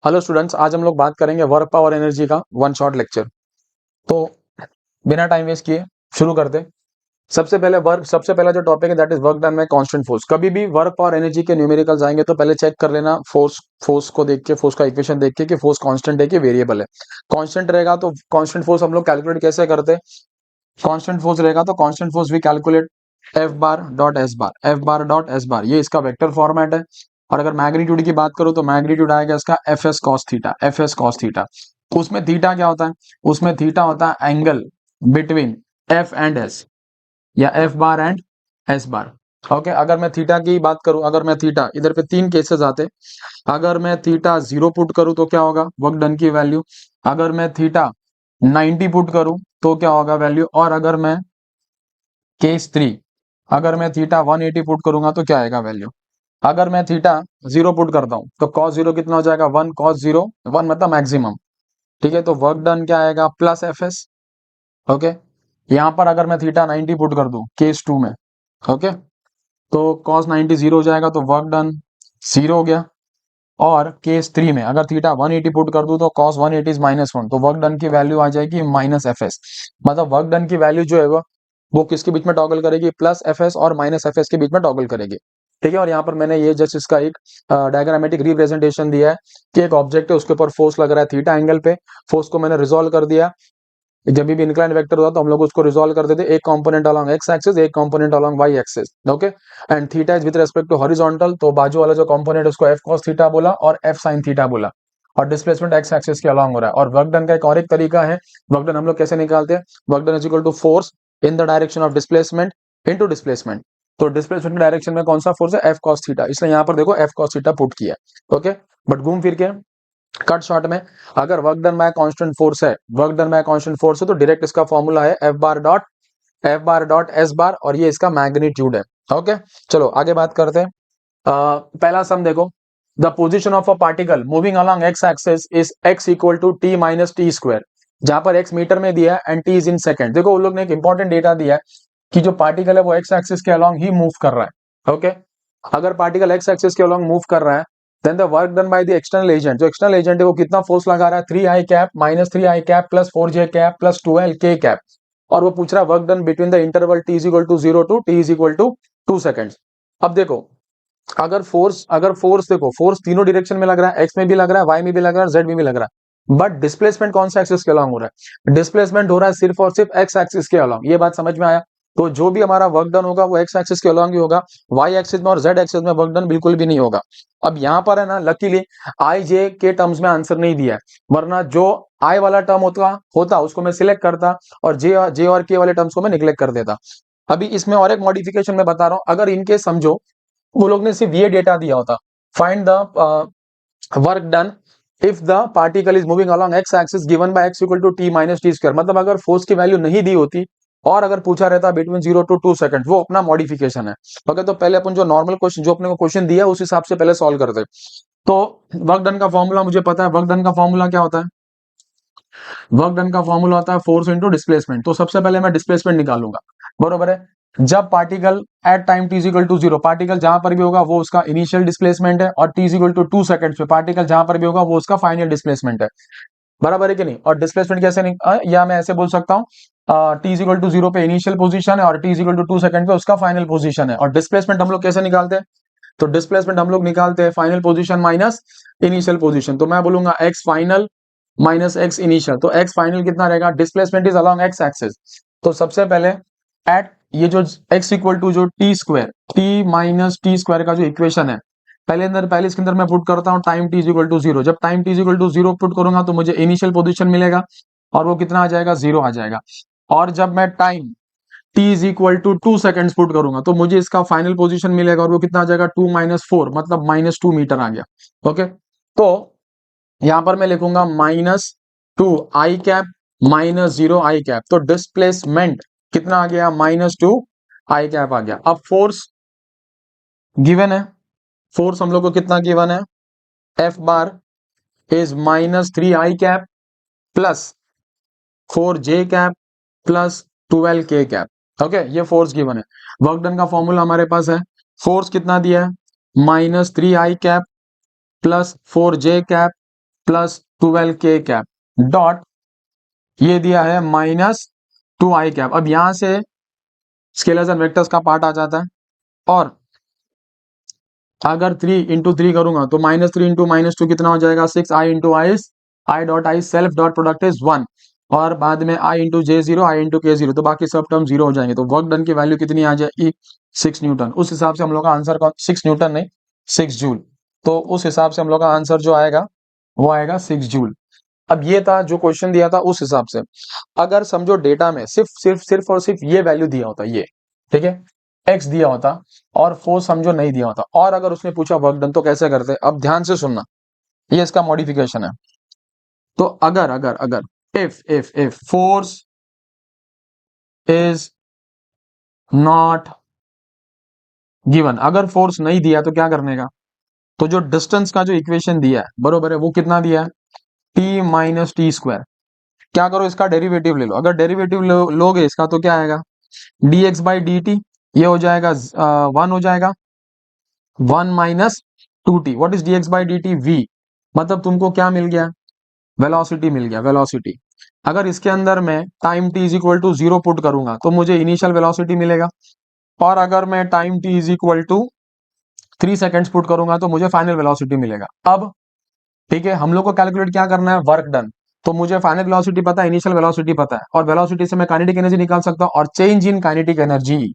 Hello students, आज हम लोग बात करेंगे वर्क पावर एनर्जी का वन शॉट लेक्चर। तो बिना टाइम वेस्ट किए शुरू करते। सबसे पहला जो टॉपिक है that is work done by constant force. कभी भी वर्क पावर एनर्जी के न्यूमेरिकल्स आएंगे तो पहले चेक कर लेना फोर्स को देख के, फोर्स का इक्वेशन देख के कि फोर्स कांस्टेंट है कि वेरिएबल है। कांस्टेंट रहेगा तो कांस्टेंट फोर्स हम लोग कैलकुलेट कैसे करते हैं? कांस्टेंट फोर्स रहेगा तो कांस्टेंट फोर्स भी calculate F bar dot S bar ये इसका वेक्टर फॉर्मेट है। और अगर मैग्नीट्यूड की बात करूं तो मैग्नीट्यूड आएगा इसका एफ एस कॉस थीटा। उसमें थीटा क्या होता है? उसमें थीटा होता है angle between F and S, या F bar and S bar. Okay, अगर मैं थीटा की बात करूं, अगर मैं थीटा, इधर पे तीन केसेस आते। अगर मैं थीटा 0 पुट करूं तो क्या होगा वर्क डन की वैल्यू? अगर मैं थीटा 90 पुट करूं तो क्या होगा वैल्यू? और अगर मैं केस 3, अगर मैं थीटा 180 पुट करूंगा तो क्या आएगा वैल्यू? अगर मैं थीटा 0 पुट करता हूं तो कॉस 0 कितना हो जाएगा? 1 कॉस 0, 1 मतलब मैक्सिमम। ठीक है, तो वर्क डन क्या आएगा? Plus F S. ओके, यहां पर अगर मैं थीटा 90 पुट कर दूं केस 2 में, ओके, तो कॉस 90 0 हो जाएगा, तो वर्क डन 0 हो गया। और केस 3 में अगर थीटा 180 पुट कर दूं तो कॉस 180 इज -1, तो वर्क डन की वैल्यू आ जाएगी माइनस एफ एस। मतलब वर्क डन की वैल्यू जो है वो किसके बीच में टॉगल करेगी? प्लस एफ एस और माइनस एफ एस के बीच में टॉगल करेगी। ठीक है, और यहाँ पर मैंने ये जस्ट इसका एक डायग्रामेटिक रिप्रेजेंटेशन दिया है कि एक ऑब्जेक्ट है, उसके ऊपर फोर्स लग रहा है थीटा एंगल पे। फोर्स को मैंने रिजोल्व कर दिया। जब भी इंक्लाइन वेक्टर होता तो हम लोग उसको रिजोल्व कर देते, एक कंपोनेंट अलोंग एक्स एक्सिस, एक component along Y axis. Okay, and theta is with respect to horizontal, तो बाजू वाला जो कंपोनेंट उसको एफ कॉस थीटा बोला और एफ साइन थीटा बोला। और डिस्प्लेसमेंट एक्स एक्सिस के अलोंग हो रहा है। और वर्क डन का एक और एक तरीका है, वर्क डन हम लोग कैसे निकालते हैं? Work done is equal to force in the direction of displacement into displacement. तो डिस्प्लेसमेंट की डायरेक्शन में कौन सा फोर्स है? एफ कॉस थीटा, इसलिए यहाँ पर देखो एफ कॉस थीटा पुट किया। ओके, बट घूम फिर के कट शॉर्ट में, अगर work done by constant force है, work done by constant force है तो डायरेक्ट इसका फॉर्मूला है F bar dot S bar, और ये इसका मैग्नीट्यूड है। ओके, चलो आगे बात करते हैं। पहला सम देखो, the position of a particle moving along x axis is x equal to t minus t square, जहां पर एक्स मीटर में दिया है and t is in second. देखो उन लोग ने एक इंपॉर्टेंट डेटा दिया है कि जो पार्टिकल है वो एक्स एक्सिस के अलोंग ही मूव कर रहा है। ओके, अगर पार्टिकल एक्स एक्सिस के अलोंग मूव कर रहा है then the work done by the external agent, जो एक्सटर्नल एजेंट है वो कितना फोर्स लगा रहा है? 3i cap minus 3i cap plus 4j cap plus 12 k cap. और वो पूछ रहा है work done between the interval t is equal to 0 to t is equal to 2 seconds. अब देखो, अगर फोर्स देखो, फोर्स तीनों डायरेक्शन में लग रहा है, एक्स में भी लग रहा है, वाई में भी लग रहा है, जेड में भी लग रहा है, बट डिस्प्लेसमेंट कौन सा एक्सिस के अलॉन्ग हो रहा है? डिस्प्लेसमेंट हो रहा है सिर्फ और सिर्फ एक्स एक्सिस के अलॉन्ग। ये बात समझ में आया? तो जो भी हमारा वर्क डन होगा वो एक्स एक्सिस के अलॉन्ग ही होगा, वाई एक्सिस में और जेड एक्सिस में वर्क डन बिल्कुल भी नहीं होगा। अब यहाँ पर है ना, लकीली आई जे के टर्म्स में आंसर नहीं दिया है, वरना जो आई वाला टर्म होता होता उसको मैं सिलेक्ट करता और जे और के वाले टर्म्स को मैं निगलेक्ट कर देता। अभी इसमें और एक मॉडिफिकेशन मैं बता रहा हूं, अगर इनके समझो वो लोग ने सिर्फ ये डेटा दिया होता, find the work done if the particle is moving along x axis given by x equal to t minus t square, मतलब अगर फोर्स की वैल्यू नहीं दी होती और अगर पूछा रहता बिटवीन 0 टू 2 सेकंड, वो अपना मॉडिफिकेशन है। ओके, तो पहले अपन जो नॉर्मल क्वेश्चन, जो अपने को क्वेश्चन दिया उस हिसाब से पहले सॉल्व करते। तो वर्क डन का फॉर्मूला मुझे पता है, वर्क डन का फॉर्मूला क्या होता है? वर्क डन का फॉर्मूला होता है फोर्स इंटू डिस्प्लेसमेंट। तो सबसे पहले मैं डिस्प्लेसमेंट निकालूंगा, बरोबर है? जब particle at time t equal to 0, particle जहां पर भी होगा वो उसका इनिशियल डिस्प्लेसमेंट है, और टी इक्वल टू 2 सेकंड्स पे पार्टिकल जहां पर भी होगा वो उसका फाइनल डिस्प्लेसमेंट है। बराबर है कि नहीं? और डिस्प्लेसमेंट कैसे या मैं ऐसे बोल सकता हूँ, टी इक्वल टू 0 पे इनिशियल पोजीशन है और टी इक्वल टू 2 सेकंड पे उसका फाइनल पोजीशन है। और डिस्प्लेसमेंट हम लोग कैसे निकालते हैं? तो डिस्प्लेसमेंट हम लोग निकालते हैं final position minus initial position. तो मैं बोलूंगा x final minus x initial. तो एक्स फाइनल कितना रहेगा? Displacement is along x axis. तो सबसे पहले एट ये जो एक्स इक्वल टू जो टी माइनस टी स्क्वायर का जो इक्वेशन है, पहले इसके अंदर मैं पुट करता हूँ टाइम टी इक्वल टू 0। जब time t equal to 0 put करूंगा तो मुझे इनिशियल पोजीशन मिलेगा और वो कितना आ जाएगा? 0 आ जाएगा। और जब मैं time t is equal to 2 seconds put करूंगा तो मुझे इसका फाइनल पोजीशन मिलेगा और वो कितना आ जाएगा? 2 माइनस 4, मतलब -2 मीटर आ गया। ओके, तो यहां पर मैं लिखूंगा -2 i कैप -0 i कैप। तो डिस्प्लेसमेंट कितना आ गया? -2 i कैप आ गया। अब फोर्स गिवन है, फोर्स हम लोग को कितना गिवन है? F bar is -3 i cap plus 4j cap plus 12 k cap. Okay, ये फोर्स गिवन है। वर्क डन का फॉर्मूला हमारे पास है, फोर्स कितना दिया है? -3 i cap plus 4j cap plus 12k cap dot ये दिया है -2i कैप। अब यहां से स्केलर्स एंड वेक्टर्स का पार्ट आ जाता है, और अगर 3 इंटू 3 करूंगा तो -3 इंटू -2 कितना हो जाएगा 6i into I dot I self dot product is 1, और बाद में i into J0 i into K0, तो बाकी सब टर्म 0 हो जाएंगे। तो वर्क डन की वैल्यू कितनी आ जाएगी 6 न्यूटन। उस हिसाब से हम लोग का आंसर 6 न्यूटन नहीं 6 जूल। तो उस हिसाब से हम लोग का आंसर जो आएगा वो आएगा 6 जूल। अब ये था जो क्वेश्चन दिया था उस हिसाब से। अगर समझो डेटा में सिर्फ और सिर्फ ये वैल्यू दिया होता, ये ठीक है x दिया होता और फोर्स समझो नहीं दिया होता, और अगर उसने पूछा वर्क डन तो कैसे करते। अब ध्यान से सुनना, ये इसका मॉडिफिकेशन है। तो अगर अगर अगर if force is not given, अगर फोर्स नहीं दिया तो क्या करने का, तो जो डिस्टेंस का जो इक्वेशन दिया है बरोबर है वो कितना दिया है t माइनस टी स्क्वायर। क्या करो इसका डेरिवेटिव ले लो, अगर डेरिवेटिव लोगे इसका तो क्या आएगा dx बाई डी टी, ये हो जाएगा 1 हो जाएगा 1 minus 2t। What is dx by D T v, मतलब तुमको क्या मिल गया वेलोसिटी मिल गया वेलोसिटी। अगर इसके अंदर मैं time t is equal to 0 put करूंगा तो मुझे इनिशियल वेलोसिटी मिलेगा, और अगर मैं time t is equal to 3 seconds put करूंगा तो मुझे फाइनल वेलोसिटी मिलेगा। अब ठीक है, हम लोग को कैलकुलेट क्या करना है वर्क डन। तो मुझे फाइनल वेलोसिटी पता है, इनिशियल वेलोसिटी पता है, और वेलोसिटी से मैं काइनेटिक एनर्जी निकाल सकता हूं। और change in kinetic energy,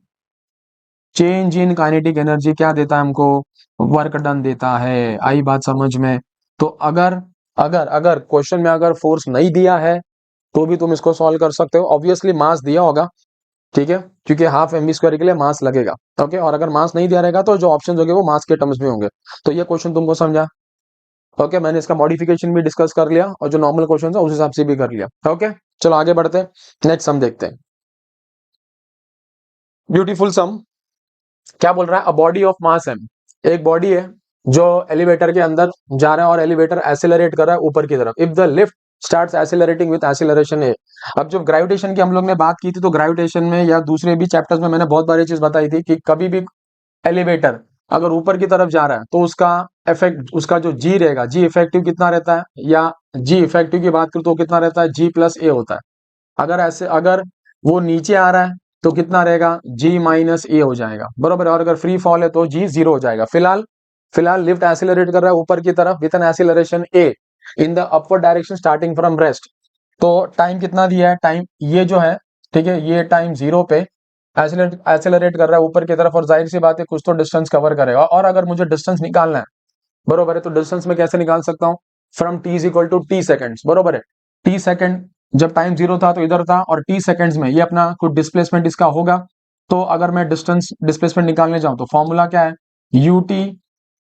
change in kinetic energy क्या देता है हमको वर्क डन देता है। आई बात समझ में। तो अगर अगर अगर क्वेश्चन में अगर फोर्स नहीं दिया है तो भी तुम इसको सॉल्व कर सकते हो। ऑब्वियसली मास दिया होगा, ठीक है, क्योंकि हाफ एम बी स्क्वायर के लिए मास लगेगा। ओके, और अगर मास नहीं दिया रहेगा तो जो ऑप्शन होंगे वो मास के टर्म्स में होंगे। तो ये क्वेश्चन तुमको समझा। ओके, मैंने इसका मॉडिफिकेशन भी डिस्कस कर लिया, और जो नॉर्मल क्वेश्चन है उस हिसाब से भी कर लिया। ओके, चलो आगे बढ़ते हैं, नेक्स्ट सम देखते हैं। ब्यूटीफुल सम क्या बोल रहा है, a body of mass m, एक बॉडी है जो एलिवेटर के अंदर जा रहा है और एलिवेटर एक्सेलरेट कर रहा है ऊपर की तरफ। If the lift starts accelerating with acceleration A. अब जब ग्रेविटेशन की हम लोग ने बात की थी तो ग्रेविटेशन में या दूसरे भी चैप्टर्स में मैंने बहुत बार ये चीज बताई थी कि कभी भी एलिवेटर अगर ऊपर की तरफ जा रहा है तो उसका इफेक्ट, उसका जो जी रहेगा, जी इफेक्टिव कितना रहता है, या जी इफेक्टिव की बात करूं तो कितना रहता है जी प्लस ए होता है। अगर ऐसे अगर वो नीचे आ रहा है तो कितना रहेगा जी माइनस ए हो जाएगा बरोबर है, और अगर फ्री फॉल है तो जी 0 हो जाएगा। फिलहाल फिलहाल लिफ्ट एक्सेलरेट कर रहा है ऊपर की तरफ with an acceleration A in the upward direction starting from rest. तो टाइम कितना दिया है, टाइम ये जो है ठीक है, ये टाइम 0 पे एक्सेलरेट कर रहा है ऊपर की तरफ, और जाहिर सी बात है कुछ तो डिस्टेंस कवर करेगा। और अगर मुझे डिस्टेंस निकालना है बरोबर है, तो डिस्टेंस में कैसे निकाल सकता हूं, from t is equal to t seconds बरोबर है। टी सेकेंड जब टाइम 0 था तो इधर था, और टी सेकेंड्स में ये अपना कुछ डिस्प्लेसमेंट इसका होगा। तो अगर मैं डिस्टेंस डिस्प्लेसमेंट निकालने जाऊं तो फॉर्मूला क्या है U T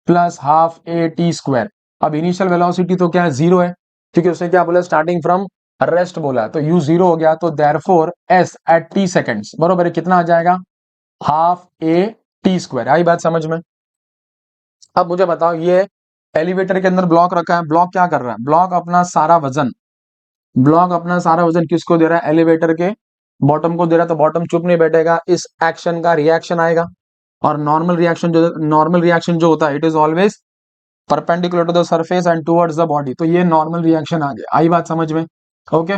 plus half a t square. अब इनिशियल वेलोसिटी तो क्या है 0 है, क्योंकि उसने क्या बोला स्टार्टिंग फ्रॉम रेस्ट बोला है, तो u 0 हो गया, तो therefore s at t seconds बरोबर है कितना आ जाएगा हाफ ए टी स्क्वायर। आई बात समझ में। अब मुझे बताओ, ये एलिवेटर के अंदर ब्लॉक रखा है, ब्लॉक क्या कर रहा है, ब्लॉक अपना सारा वजन, ब्लॉक अपना सारा वजन किसको दे रहा है एलिवेटर के बॉटम को दे रहा है। तो बॉटम चुप नहीं बैठेगा, इस एक्शन का रिएक्शन आएगा। और नॉर्मल रिएक्शन जो होता है it is always perpendicular to the surface and towards the body. तो ये नॉर्मल रिएक्शन आ गया। आई बात समझ में। ओके,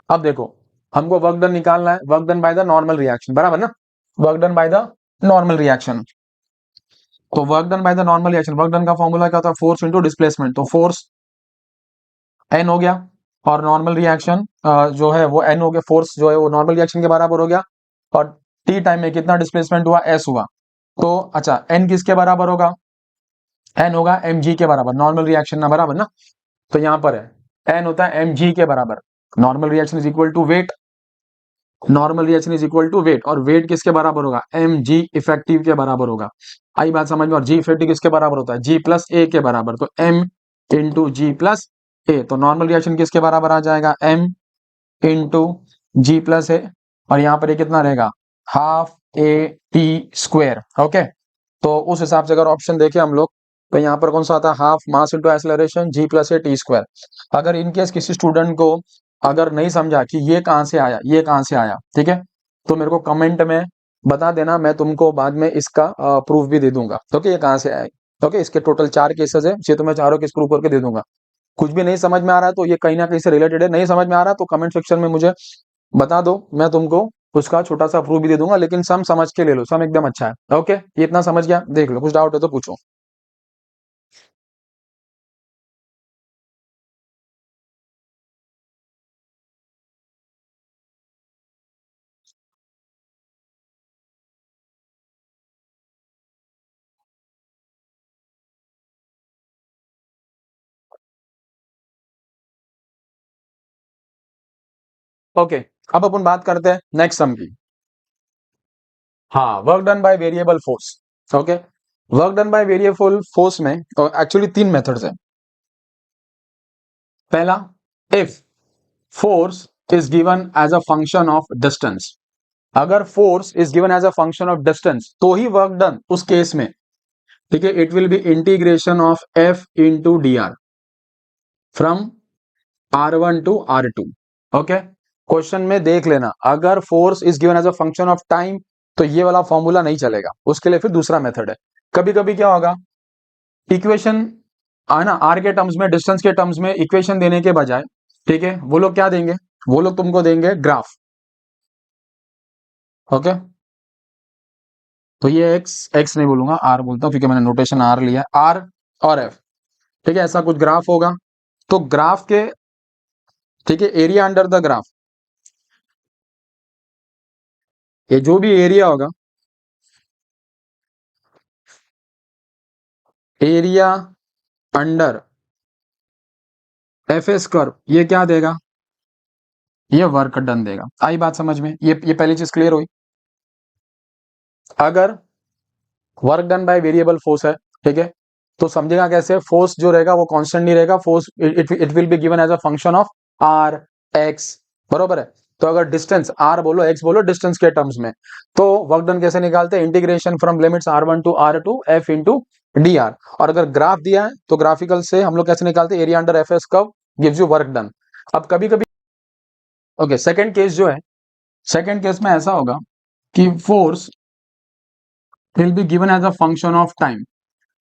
अब देखो हमको वर्क डन निकालना है, work done by the normal reaction बराबर ना, work done by the normal reaction. तो work done by the normal reaction, work done का फॉर्मूला क्या होता है फोर्स इनटू डिस्प्लेसमेंट। तो फोर्स एन हो गया, और नॉर्मल रिएक्शन जो है वो एन हो गया, फोर्स जो है वो नॉर्मल रिएक्शन के बराबर हो गया। और टी टाइम में कितना डिस्प्लेसमेंट हुआ एस हुआ। तो अच्छा एन किसके बराबर होगा, एन होगा एम जी के बराबर, नॉर्मल रिएक्शन ना बराबर ना। तो यहां पर है एन होता है एम जी के बराबर। Normal reaction is equal to weight, normal reaction is equal to weight, और वेट किसके बराबर होगा एम जी इफेक्टिव के बराबर होगा। आई बात समझ में। और जी इफेक्टिव किसके बराबर होता है जी प्लस ए के बराबर, तो एम इंटू जी प्लस ए। तो नॉर्मल रिएक्शन किसके बराबर आ जाएगा एम इंटू जी प्लस ए, और यहाँ पर ये कितना रहेगा half a T square. Okay, तो उस हिसाब से अगर ऑप्शन देखें हम लोग तो यहाँ पर कौन सा आता है half mass into acceleration g plus a t square. अगर इनकेस किसी स्टूडेंट को अगर नहीं समझा कि ये कहाँ से आया ये कहाँ से आया, ठीक है, तो मेरे को कमेंट में बता देना, मैं तुमको बाद में इसका प्रूफ भी दे दूंगा। ओके, ये कहाँ से आया। ओके, इसके टोटल 4 केसेस है, ये तो मैं चारों केस प्रूव करके दे दूंगा। कुछ भी नहीं समझ में आ रहा है तो ये कहीं ना कहीं से रिलेटेड है, नहीं समझ में आ रहा तो कमेंट सेक्शन में मुझे बता दो, मैं तुमको उसका छोटा सा प्रूफ भी दे दूंगा, लेकिन सम समझ के ले लो, सम एकदम अच्छा है। ओके, ये इतना समझ गया, देख लो, कुछ डाउट है तो पूछो। ओके, अब अपन बात करते हैं नेक्स्ट सम की। हाँ, work done by variable force. Okay, work done by variable force में एक्चुअली 3 मेथड्स है। पहला, if force is given as a function of distance, अगर force is given as a function of distance तो ही work done, उस case में ठीक है, it will be integration of F into D R from R1 to R2। ओके, question में देख लेना, अगर force is given as a function of time तो ये वाला फॉर्मूला नहीं चलेगा, उसके लिए फिर दूसरा मेथड है। कभी कभी क्या होगा, इक्वेशन है ना, आर के टर्म्स में, डिस्टेंस के टर्म्स में इक्वेशन देने के बजाय, ठीक है, वो लोग क्या देंगे, वो लोग तुमको देंगे ग्राफ। ओके, तो ये एक्स, एक्स नहीं बोलूंगा, आर बोलता हूं क्योंकि मैंने नोटेशन आर लिया, आर और एफ, ठीक है, ऐसा कुछ ग्राफ होगा। तो ग्राफ के, ठीक है, एरिया अंडर द ग्राफ, ये जो भी एरिया होगा, area under F S curve, ये क्या देगा, ये वर्क डन देगा। आई बात समझ में, ये पहली चीज क्लियर हुई। अगर work done by variable force है, ठीक है, तो समझेगा कैसे, फोर्स जो रहेगा वो कांस्टेंट नहीं रहेगा, force it will be given as a function of r x, बरोबर है। तो अगर डिस्टेंस आर बोलो, एक्स बोलो, डिस्टेंस के टर्म्स में, तो वर्क डन कैसे निकालते हैं, integration from limits R1 to R2 f into D r. और अगर ग्राफ दिया है तो ग्राफिकल से हम लोग कैसे निकालते हैं, area under F S curve gives you work done. अब कभी कभी, ओके, सेकंड केस जो है, सेकंड केस में ऐसा होगा कि force will be given as a function of time,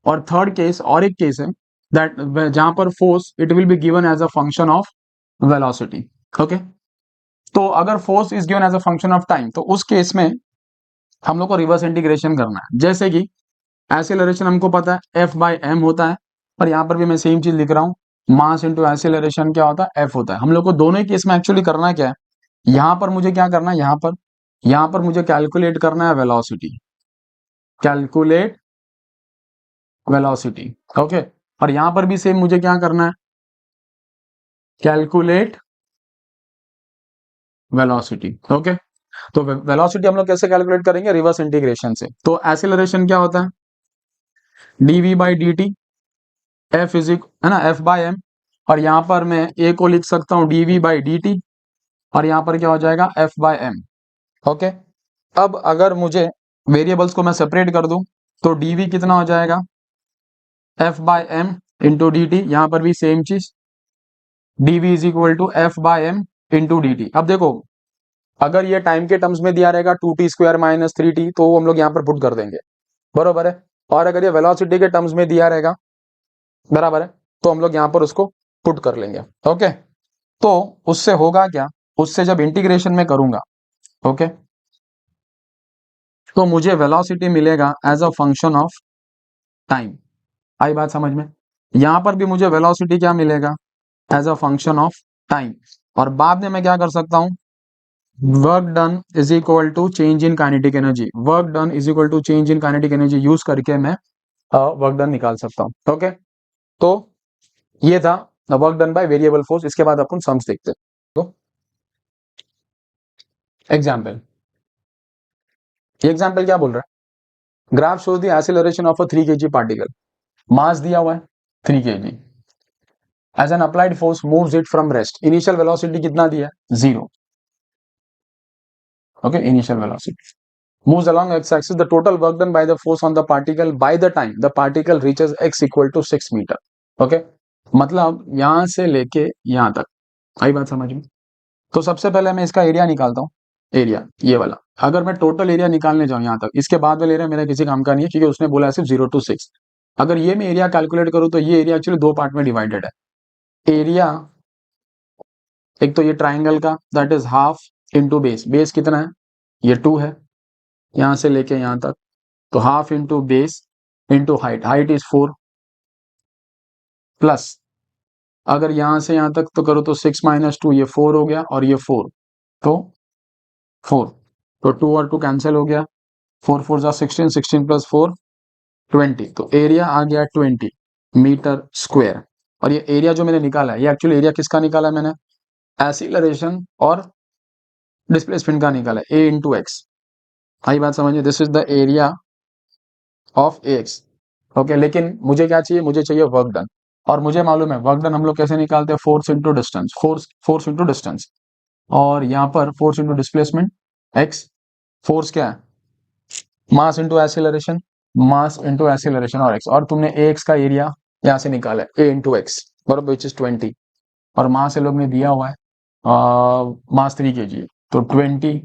और थर्ड केस और एक केस है दैट जहां पर force it will be given as a function of velocity. Okay, तो अगर force is given as a function of time तो उस केस में हम लोग को रिवर्स इंटीग्रेशन करना है। जैसे कि एक्सीलरेशन हमको पता है एफ बाई एम होता है, और यहां पर भी मैं सेम चीज लिख रहा हूं, मास इंटू एक्सीलरेशन क्या होता है, एफ होता है। हम लोग को दोनों ही केस में एक्चुअली करना क्या है, यहां पर मुझे क्या करना है, यहां पर मुझे कैलकुलेट करना है वेलोसिटी, कैलकुलेट वेलोसिटी। ओके, और यहां पर भी सेम मुझे क्या करना है, कैलकुलेट वेलोसिटी। ओके, तो वेलोसिटी हम लोग कैसे कैलकुलेट करेंगे, रिवर्स इंटीग्रेशन से। तो एक्सीलरेशन क्या होता है, dv by D T, F इजिक है ना, एफ बाई एम, और यहां पर मैं ए को लिख सकता हूं dv बाई डी टी, और यहां पर क्या हो जाएगा, एफ बाई एम। ओके, अब अगर मुझे वेरिएबल्स को मैं सेपरेट कर दूं तो dv कितना हो जाएगा, f by m into d t, यहां पर भी सेम चीज, dv is equal to f by m into d t. अब देखो, अगर ये टाइम के टर्म्स में दिया रहेगा 2t² माइनस 3t, तो हम लोग यहाँ पर पुट कर देंगे, बरोबर है। और अगर ये वेलोसिटी के टर्म्स में दिया रहेगा, बराबर है, तो हम लोग यहाँ पर उसको पुट कर लेंगे। ओके, तो उससे होगा क्या, उससे जब इंटीग्रेशन में करूंगा, ओके, तो मुझे वेलोसिटी मिलेगा as a function of time. आई बात समझ में, यहां पर भी मुझे वेलोसिटी क्या मिलेगा, as a function of time. और बाद में मैं क्या कर सकता हूं, work done is equal to change in kinetic energy, work done is equal to change in kinetic energy use करके मैं वर्क डन निकाल सकता हूं। ओके, तो ये था work done by variable force. इसके बाद अपन सम्स देखते हैं। तो एग्जाम्पल, ये एग्जाम्पल क्या बोल रहा है, graph shows the acceleration of a 3 kg particle, mass दिया हुआ है 3 kg, as an applied force moves it from rest, initial velocity कितना दिया है, 0। Okay, initial velocity moves along x-axis, the total work done by the force on the particle by the time the particle reaches x equal to 6 metre. Okay, मतलब यहां से लेके यहां तक, आई बात समझ में। तो सबसे पहले मैं इसका एरिया निकालता हूं, एरिया ये वाला, अगर मैं टोटल एरिया निकालने जाऊं यहां तक, इसके बाद वाला एरिया मेरा किसी काम का नहीं है क्योंकि उसने बोला है सिर्फ 0 to 6। अगर ये मैं एरिया कैलकुलेट करूं तो ये एरिया एक्चुअली दो पार्ट में डिवाइडेड है। एरिया एक तो ये ट्राइंगल का that is half into base, base कितना है, ये 2 है, यहां से लेके यहां तक, तो half into base into height, height is 4 plus, अगर यहां से यहां तक तो करो तो 6 माइनस 2, ये 4 हो गया और ये 4, तो 4, तो 2 और 2 कैंसिल हो गया, 4 4 जा 16, 16 प्लस 4 20, तो एरिया आ गया 20 मीटर स्क्वायर। और ये एरिया जो मैंने निकाला है, ये एक्चुअली एरिया किसका निकाला है मैंने, एक्सीलरेशन और डिस्प्लेसमेंट का निकाला है, ए इंटू एक्स। आई बात समझिए, this is the area of A x. Okay, लेकिन मुझे क्या चाहिए, मुझे चाहिए वर्क डन, और मुझे मालूम है वर्क डन हम लोग कैसे निकालते हैं, force into distance, force into distance, और यहाँ पर force into displacement x, force क्या है, mass into acceleration, mass into acceleration और एक्स, और तुमने ए एक्स का एरिया यहाँ से निकाला है, ए इंटू एक्स बराबर विच इज 20, और मास ये लोग ने दिया हुआ है मास 3 kg, तो 20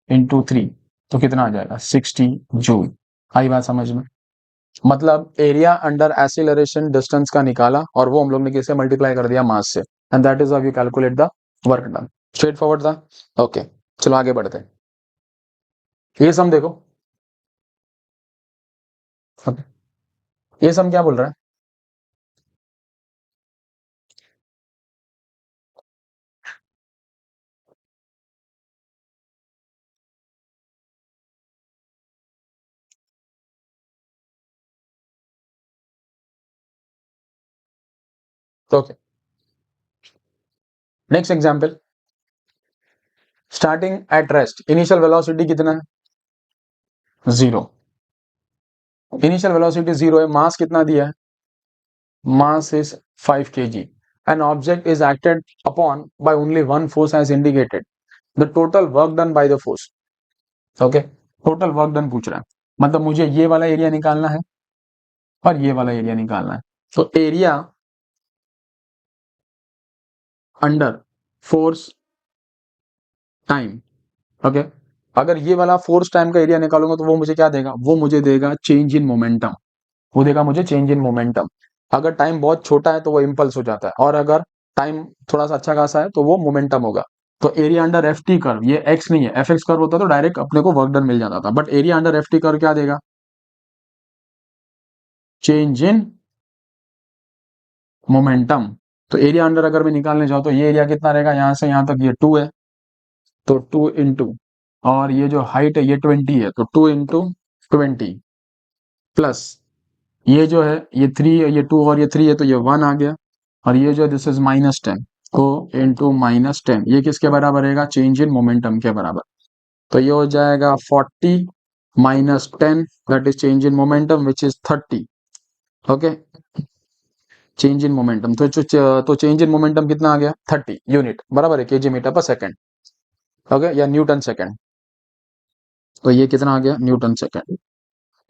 इंटू 3, तो कितना आ जाएगा 60 जूल। आई बात समझ में, मतलब एरिया अंडर एक्सीलरेशन डिस्टेंस का निकाला और वो हम लोग ने किससे मल्टीप्लाई कर दिया, मास से, and that is how you calculate the work done. Straight forward था। ओके, चलो आगे बढ़ते हैं। ये सम देखो, okay. ये सम क्या बोल रहा है, okay, next example, starting at rest, initial velocity कितना है, 0, इनिशियल वेलोसिटी 0 है, मास कितना दिया है, mass is 5 kg. An object is acted upon by only one force as indicated. The total work done by the force. Okay, total work done पूछ रहा है, मतलब मुझे ये वाला एरिया निकालना है और ये वाला एरिया निकालना है। तो area under force time, okay, अगर ये वाला फोर्स टाइम का एरिया निकालूंगा तो वो मुझे क्या देगा, वो मुझे देगा चेंज इन मोमेंटम, वो देगा मुझे चेंज इन मोमेंटम। अगर टाइम बहुत छोटा है तो वो इम्पल्स हो जाता है, और अगर टाइम थोड़ा सा अच्छा खासा है तो वो मोमेंटम होगा। तो area under F T curve, ये एक्स नहीं है, एफ एक्स कर्व होता तो डायरेक्ट अपने को वर्क डन मिल जाता था, but area under F T curve क्या देगा, चेंज इन मोमेंटम। तो एरिया अंडर अगर मैं निकालने जाऊं तो ये एरिया कितना रहेगा, यहां से यहां तक ये 2 है, तो 2 इंटू, और ये जो हाइट है ये 20 है, तो 2 इंटू 20 प्लस, ये जो है ये 3 है, ये 2 और ये 3 है, तो ये 1 आ गया, और ये जो दिस इज -10, तो इंटू -10, ये किसके बराबर रहेगा, चेंज इन मोमेंटम के बराबर। तो ये हो जाएगा 40 -10, that is change in momentum which is 30। Okay, change in momentum, तो चेंज इन मोमेंटम कितना आ गया, 30 यूनिट, बराबर है KG metre per second, okay, या न्यूटन सेकंड, तो ये कितना आ गया, न्यूटन सेकंड।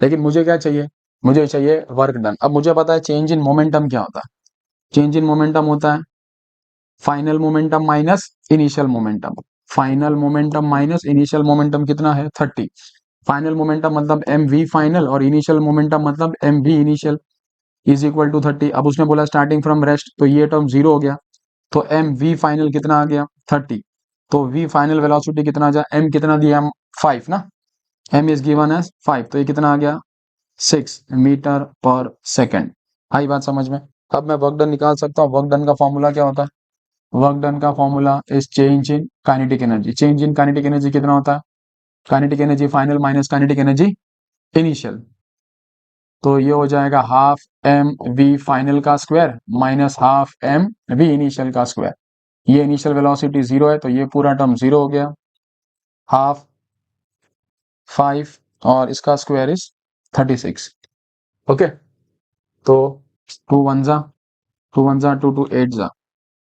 लेकिन मुझे क्या चाहिए, मुझे चाहिए वर्क डन। अब मुझे पता है चेंज इन मोमेंटम क्या होता है, चेंज इन मोमेंटम होता है final momentum minus initial momentum, final momentum minus initial momentum कितना है, 30। फाइनल मोमेंटम मतलब एम वी फाइनल, और इनिशियल मोमेंटम मतलब m v initial is equal to 30। अब उसने बोला स्टार्टिंग फ्रॉम रेस्ट, तो ये टर्म 0 हो गया, तो एम वी फाइनल कितना आ गया, 30, तो वी फाइनल वेलोसिटी कितना आ जाए, एम कितना दिया, हम 5 ना, एम इज गिवन एज 5, तो ये कितना आ गया 6 मीटर पर सेकेंड। आई बात समझ में। अब मैं वर्क डन निकाल सकता हूँ, वर्क डन का फॉर्मूला क्या होता है, वर्क डन का formula is change in kinetic energy. Change in kinetic energy कितना होता है, kinetic energy final minus kinetic energy initial, तो ये हो जाएगा हाफ एम वी फाइनल का square minus half m v initial का स्क्वायर। ये इनिशियल वेलोसिटी 0 है, तो ये पूरा टर्म 0 हो गया, हाफ 5 और इसका स्क्वायर इज 36। ओके, तो 2 1 जा 2 1 जा 2 2 8 जा,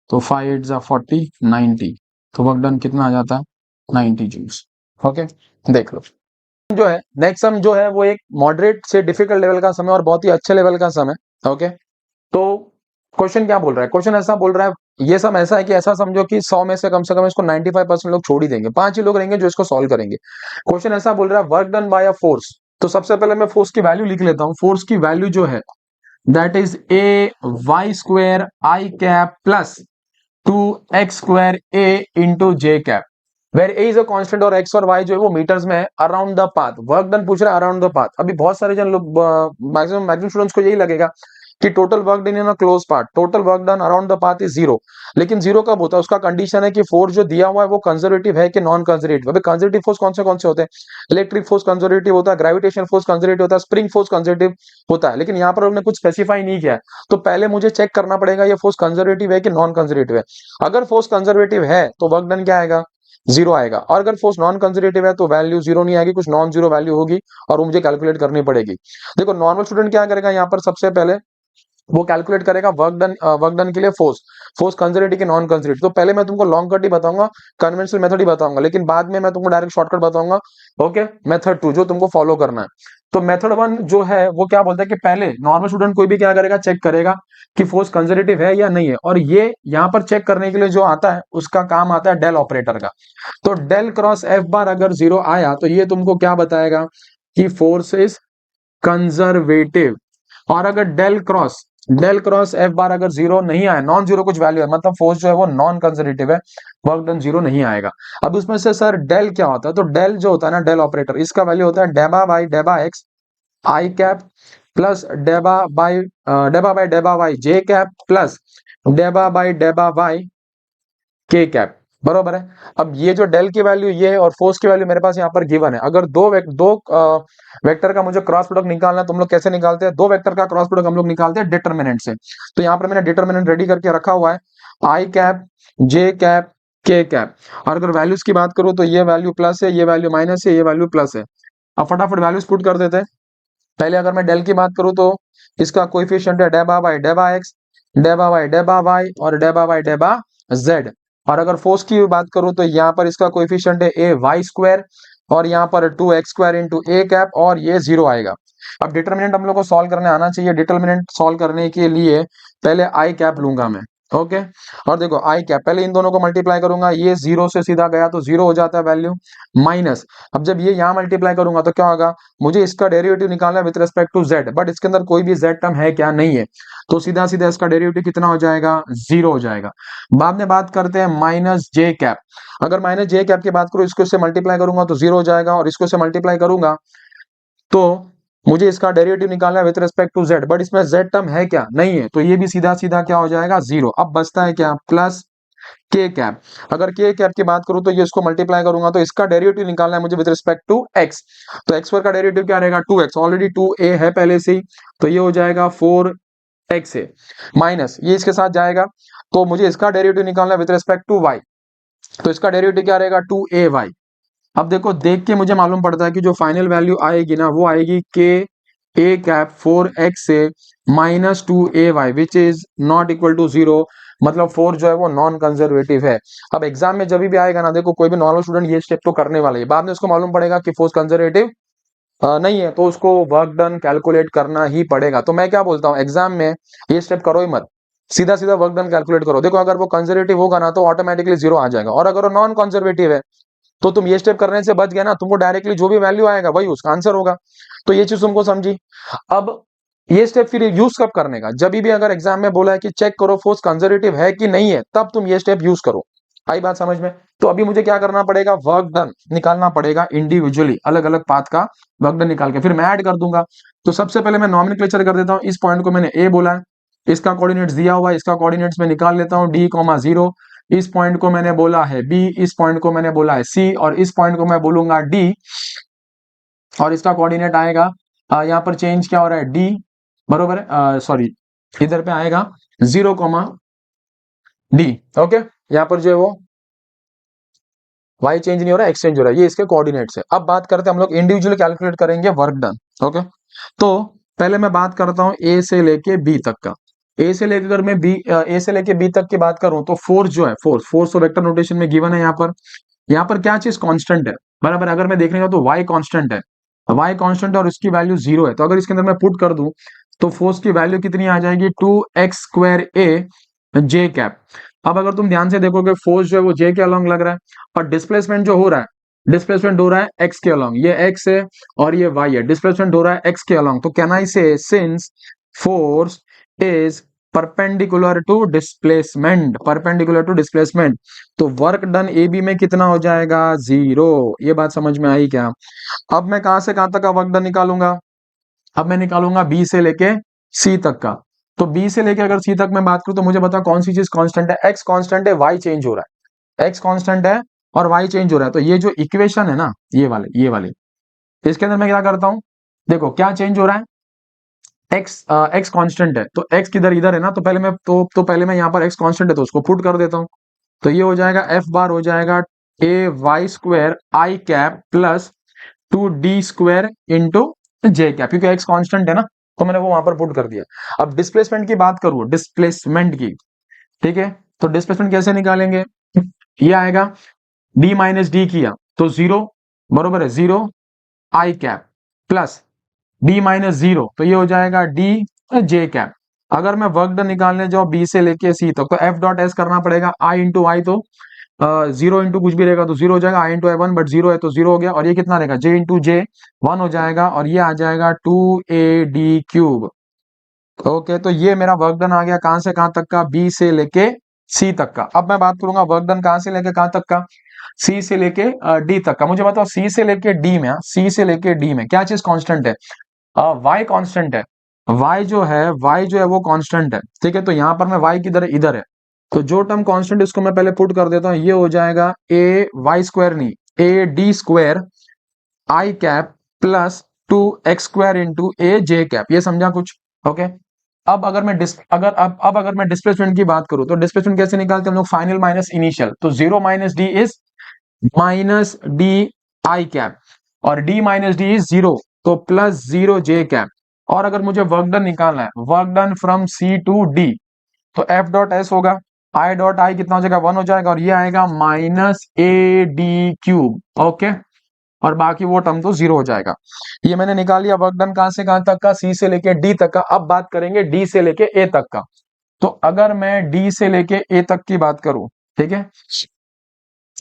तो 5 8 जा 40 90, तो वर्क डन कितना आ जाता है 90 जूल्स। ओके, देख लो जो है नेक्स्ट सम जो है वो एक मॉडरेट से डिफिकल्ट लेवल का सम है और बहुत ही अच्छे लेवल का सम है। ओके, तो क्वेश्चन क्या बोल रहा है, क्वेश्चन ऐसा बोल रहा है, ये सम ऐसा है कि ऐसा समझो कि 100 में से कम इसको 95% लोग छोड़ ही देंगे, 5 ही लोग रहेंगे जो इसको सॉल्व करेंगे। क्वेश्चन ऐसा बोल रहा है work done bye a force, तो सबसे पहले मैं फोर्स की वैल्यू लिख लेता हूं। फोर्स की वैल्यू जो है that is a y square i cap plus 2x square a into j cap, where a is a constant और x और y जो है वो मीटर्स में है, around the path, work done पूछ रहा है अराउंड द पाथ। अभी बहुत सारे जन लोग मैक्सिमम स्टूडेंट्स को यही लगेगा कि total work done in a close path, total work done around the path is zero. लेकिन जीरो कब होता है? उसका कंडीशन है कि फोर्स जो दिया हुआ है वो कंजर्वेटिव है कि नॉन कंजर्वेटिव। अभी कंजर्वेटिव फोर्स कौन से होते हैं? इलेक्ट्रिक फोर्स कंजर्वेटिव होता है, ग्रेविटेशन फोर्स कंजर्वेटिव होता है, स्प्रिंग फोर्स कंजर्वेटिव होता है। लेकिन यहाँ पर हमने कुछ स्पेसिफाई नहीं किया है, तो पहले मुझे चेक करना पड़ेगा ये फोर्स कंजर्वेटिव है कि नॉन कंजर्वेटिव है। अगर फोर्स कंजर्वेटिव है तो वर्क डन क्या आएगा? जीरो आएगा। और अगर फोर्स नॉन कंजर्वेटिव है तो वैल्यू जीरो नहीं आएगी, कुछ नॉन जीरो वैल्यू होगी और वो मुझे कैलकुलेट करनी पड़ेगी। देखो नॉर्मल स्टूडेंट क्या करेगा, यहाँ पर सबसे पहले वो कैलकुलेट करेगा वर्क डन के लिए फोर्स, फोर्स कंजर्वेटिव के नॉन कंजर्वेटिव। तो पहले मैं तुमको लॉन्ग कट ही बताऊंगा, कन्वेंशनल मेथड ही बताऊंगा, लेकिन बाद में मैं तुमको डायरेक्ट शॉर्टकट बताऊंगा। ओके, मेथड 2 जो तुमको फॉलो करना है। तो मेथड 1 जो है वो क्या बोलता है कि पहले नॉर्मल स्टूडेंट कोई भी क्या करेगा, चेक करेगा कि फोर्स कंजर्वेटिव है या नहीं है। और ये यहाँ पर चेक करने के लिए जो आता है उसका काम आता है डेल ऑपरेटर का। तो डेल क्रॉस एफ बार अगर जीरो आया तो ये तुमको क्या बताएगा कि फोर्स इज कंजर्वेटिव। और अगर डेल क्रॉस एफ बार अगर जीरो नहीं आया, नॉन जीरो कुछ वैल्यू है, मतलब फोर्स जो है वो नॉन कंजर्वेटिव है, वर्क डन जीरो नहीं आएगा। अब उसमें से सर डेल क्या होता है? तो डेल जो होता है ना, डेल ऑपरेटर, इसका वैल्यू होता है डेबा बाई डेबा एक्स आई कैप प्लस डेबा बाई डेबा वाई जे कैप प्लस डेबा बाई डेबा वाई के कैप, बरोबर है। अब ये जो डेल की वैल्यू ये है और फोर्स की वैल्यू मेरे पास यहाँ पर गिवन है। अगर दो वेक्टर का मुझे क्रॉस प्रोडक्ट निकालना है, तुम लोग कैसे निकालते हैं? दो वेक्टर का क्रॉस प्रोडक्ट हम लोग निकालते हैं डिटरमिनेंट से। तो यहाँ पर मैंने डिटरमिनेंट रेडी करके रखा हुआ है, आई कैप जे कैप के कैप। और अगर वैल्यूज की बात करूं तो ये वैल्यू प्लस है, ये वैल्यू माइनस है, ये वैल्यू प्लस है। अब फटाफट वैल्यूज पुट कर देते हैं। पहले अगर मैं डेल की बात करूं तो इसका कोएफिशिएंट है डेबा बाई डेबा एक्स, डेबा बाई डेबा वाई और डेबा बाई डेबा जेड। और अगर फोर्स की बात करूं तो यहाँ पर इसका कोएफिशिएंट है ए वाई स्क्वायर और यहाँ पर 2x square into A cap और ये जीरो आएगा। अब डिटरमिनेंट हम लोग को सॉल्व करने आना चाहिए। डिटरमिनेंट सॉल्व करने के लिए पहले आई कैप लूंगा मैं। ओके, और देखो आई कैप पहले इन दोनों को मल्टीप्लाई करूंगा, ये जीरो से सीधा गया तो जीरो हो जाता है वैल्यू, माइनस। अब जब ये यहाँ मल्टीप्लाई करूंगा तो क्या होगा? मुझे इसका डेरिवेटिव निकालना है with respect to z, but इसके अंदर कोई भी जेड टर्म है क्या? नहीं है। तो सीधा सीधा इसका डेरिवेटिव कितना हो जाएगा? जीरो हो जाएगा। बाद में बात करते हैं माइनस जे कैप। अगर माइनस जे कैप की बात करूं, इसको इससे मल्टीप्लाई करूंगा तो जीरो हो जाएगा, और इसको से मल्टीप्लाई करूंगा तो मुझे इसका डेरिवेटिव निकालना है with respect to z, but इसमें जेड टर्म है क्या? नहीं है। तो ये भी सीधा सीधा क्या हो जाएगा? जीरो। अब बचता है क्या? प्लस के कैप। अगर के कैप की बात करूं तो ये इसको मल्टीप्लाई करूंगा तो इसका डेरिवेटिव निकालना है मुझे विद रिस्पेक्ट टू एक्स। तो एक्स स्क्वायर का डेरिवेटिव क्या रहेगा? 2x, ऑलरेडी 2a है पहले से ही, तो ये हो जाएगा 4x है, माइनस ये इसके साथ जाएगा। तो मुझे इसका डेरिवेटिव निकालना है विद रिस्पेक्ट टू y, तो इसका डेरिवेटिव क्या रहेगा? 2ay। अब देखो देख के मुझे मालूम पड़ता है कि जो फाइनल वैल्यू आएगी ना वो आएगी के ए कैप 4x से minus 2ay which is not equal to zero. मतलब 4 जो है वो नॉन कंजर्वेटिव है। अब एग्जाम में जब भी आएगा ना, देखो कोई भी नॉर्मल स्टूडेंट ये स्टेप तो करने वाला है, बाद में उसको मालूम पड़ेगा कि फोर्स कंजर्वेटिव नहीं है, तो उसको वर्क डन कैलकुलेट करना ही पड़ेगा। तो मैं क्या बोलता हूँ, एग्जाम में ये स्टेप करो ही मत, सीधा सीधा वर्क डन कैलकुलेट करो। देखो अगर वो कंजर्वेटिव होगा ना तो ऑटोमेटिकली जीरो आ जाएगा, और अगर वो नॉन कंजर्वेटिव है तो तुम ये स्टेप करने से बच गए ना, तुमको डायरेक्टली जो भी वैल्यू आएगा वही उसका आंसर होगा। तो ये चीज तुमको समझी। अब ये स्टेप फिर यूज कब करने का? जब भी अगर एग्जाम में बोला है कि चेक करो फोर्स कंजर्वेटिव है कि नहीं है, तब तुम ये स्टेप यूज करो। आई बात समझ में? तो अभी मुझे क्या करना पड़ेगा? वर्क डन निकालना पड़ेगा इंडिविजुअली, अलग अलग पाथ का वर्क डन निकाल के फिर मैं ऐड कर दूंगा। तो सबसे पहले मैं नॉमेनक्लेचर कर देता हूँ। इस पॉइंट को मैंने ए बोला है, इसका कोऑर्डिनेट्स दिया हुआ है, इसका कोऑर्डिनेट्स में निकाल लेता हूँ d, 0। इस पॉइंट को मैंने बोला है बी, इस पॉइंट को मैंने बोला है सी, और इस पॉइंट को मैं बोलूंगा डी, और इसका कोऑर्डिनेट आएगा यहाँ पर चेंज क्या हो रहा है? डी, बरोबर है, सॉरी इधर पे आएगा 0, डी। ओके, यहाँ पर जो है वो y चेंज नहीं हो रहा है, x चेंज हो रहा है, ये इसके कोऑर्डिनेट्स है। अब बात करते हैं हम लोग इंडिविजुअली कैलकुलेट करेंगे वर्क डन। ओके, तो पहले मैं बात करता हूँ ए से लेके बी तक का। ए से लेकर मैं ए से लेके बी तक की बात करूं तो फोर्स जो है, फोर्स तो वेक्टर नोटेशन में गिवन है। यहाँ पर क्या चीज कांस्टेंट है, बराबर। अगर मैं देखने का तो y कांस्टेंट है, y कांस्टेंट है और इसकी वैल्यू जीरो है। तो अगर इसके अंदर मैं पुट कर दूं तो फोर्स की वैल्यू कितनी आ जाएगी? 2x स्क्वायर ए जे कैप। अब अगर तुम ध्यान से देखोगे फोर्स जो है वो जे के अलोंग लग रहा है, और डिस्प्लेसमेंट जो हो रहा है, डिस्प्लेसमेंट हो रहा है एक्स के अलोंग, ये एक्स है और ये वाई है, डिस्प्लेसमेंट हो रहा है एक्स के अलोंग। तो can I say since force is perpendicular to displacement, perpendicular to displacement. तो वर्क डन ए बी में कितना हो जाएगा, 0। ये बात समझ में आई क्या? अब मैं कहां से कहां तक का वर्क डन निकालूंगा? अब मैं निकालूंगा बी से लेके सी तक का। तो बी से लेके अगर सी तक मैं बात करूं तो मुझे बताओ कौन सी चीज कांस्टेंट है? एक्स कांस्टेंट है, वाई चेंज हो रहा है। एक्स कांस्टेंट है और वाई चेंज हो रहा है। तो ये जो इक्वेशन है ना, ये वाले इसके अंदर मैं क्या करता हूं, देखो क्या चेंज हो रहा है। एक्स एक्स कांस्टेंट है तो एक्स किधर इधर है ना, तो पहले मैं यहाँ पर एक्स कांस्टेंट है तो उसको पुट कर देता हूँ। तो ये हो जाएगा एफ बार हो जाएगा A y square i cap plus 2d square into j cap, क्योंकि एक्स कांस्टेंट है ना तो मैंने वो वहां पर पुट कर दिया। अब डिस्प्लेसमेंट की बात करूं, डिस्प्लेसमेंट की, ठीक है, तो डिस्प्लेसमेंट कैसे निकालेंगे? ये आएगा डी माइनस डी किया तो 0, बरोबर है 0 आई कैप प्लस डी माइनस 0 तो ये हो जाएगा डी जे कैप। अगर मैं वर्क डन निकालने जाऊं बी से लेके सी तक तो एफ डॉट एस करना पड़ेगा, आई इंटू आई तो 0 इंटू कुछ भी रहेगा तो 0 हो जाएगा, आई इंटू आई 1 बट 0 है तो 0 हो गया, और ये कितना रहेगा जे इंटू जे 1 हो जाएगा, और ये आ जाएगा 2AD क्यूब। ओके, तो ये मेरा वर्क डन आ गया कहां से कहां तक का, बी से लेके सी तक का। अब मैं बात करूंगा वर्क डन कहां से लेके कहां तक का, सी से लेके डी तक का। मुझे बताओ सी से लेके डी में, सी से लेके डी में क्या चीज कांस्टेंट है? वाई कांस्टेंट है। वाई जो है वो कांस्टेंट है, ठीक है। तो यहां पर मैं वाई किधर है, इधर है। तो जो टर्म कांस्टेंट इसको मैं पहले पुट कर देता हूं, ये हो जाएगा ए वाई स्क्वायर नहीं, A D square i cap plus 2x square into A J cap. ये समझा कुछ? ओके। अब अगर मैं डिस अगर अब अगर मैं डिस्प्लेसमेंट की बात करूं तो डिस्प्लेसमेंट कैसे निकालते हैं हम लोग? Final minus initial. तो 0 minus D is minus D I cap, और डी माइनस डी इज 0 तो प्लस 0 जे कैप। और अगर मुझे वर्क डन निकालना है, work done from c to d, तो एफ डॉट एस होगा, आई डॉट आई कितना हो जाएगा, 1 हो जाएगा, और ये आएगा minus A D cube. Okay, और बाकी वो टर्म तो 0 हो जाएगा। ये मैंने निकाल लिया वर्क डन कहां से कहां तक का, सी से लेके डी तक का। अब बात करेंगे डी से लेके ए तक का। तो अगर मैं डी से लेके ए तक की बात करूं, ठीक है,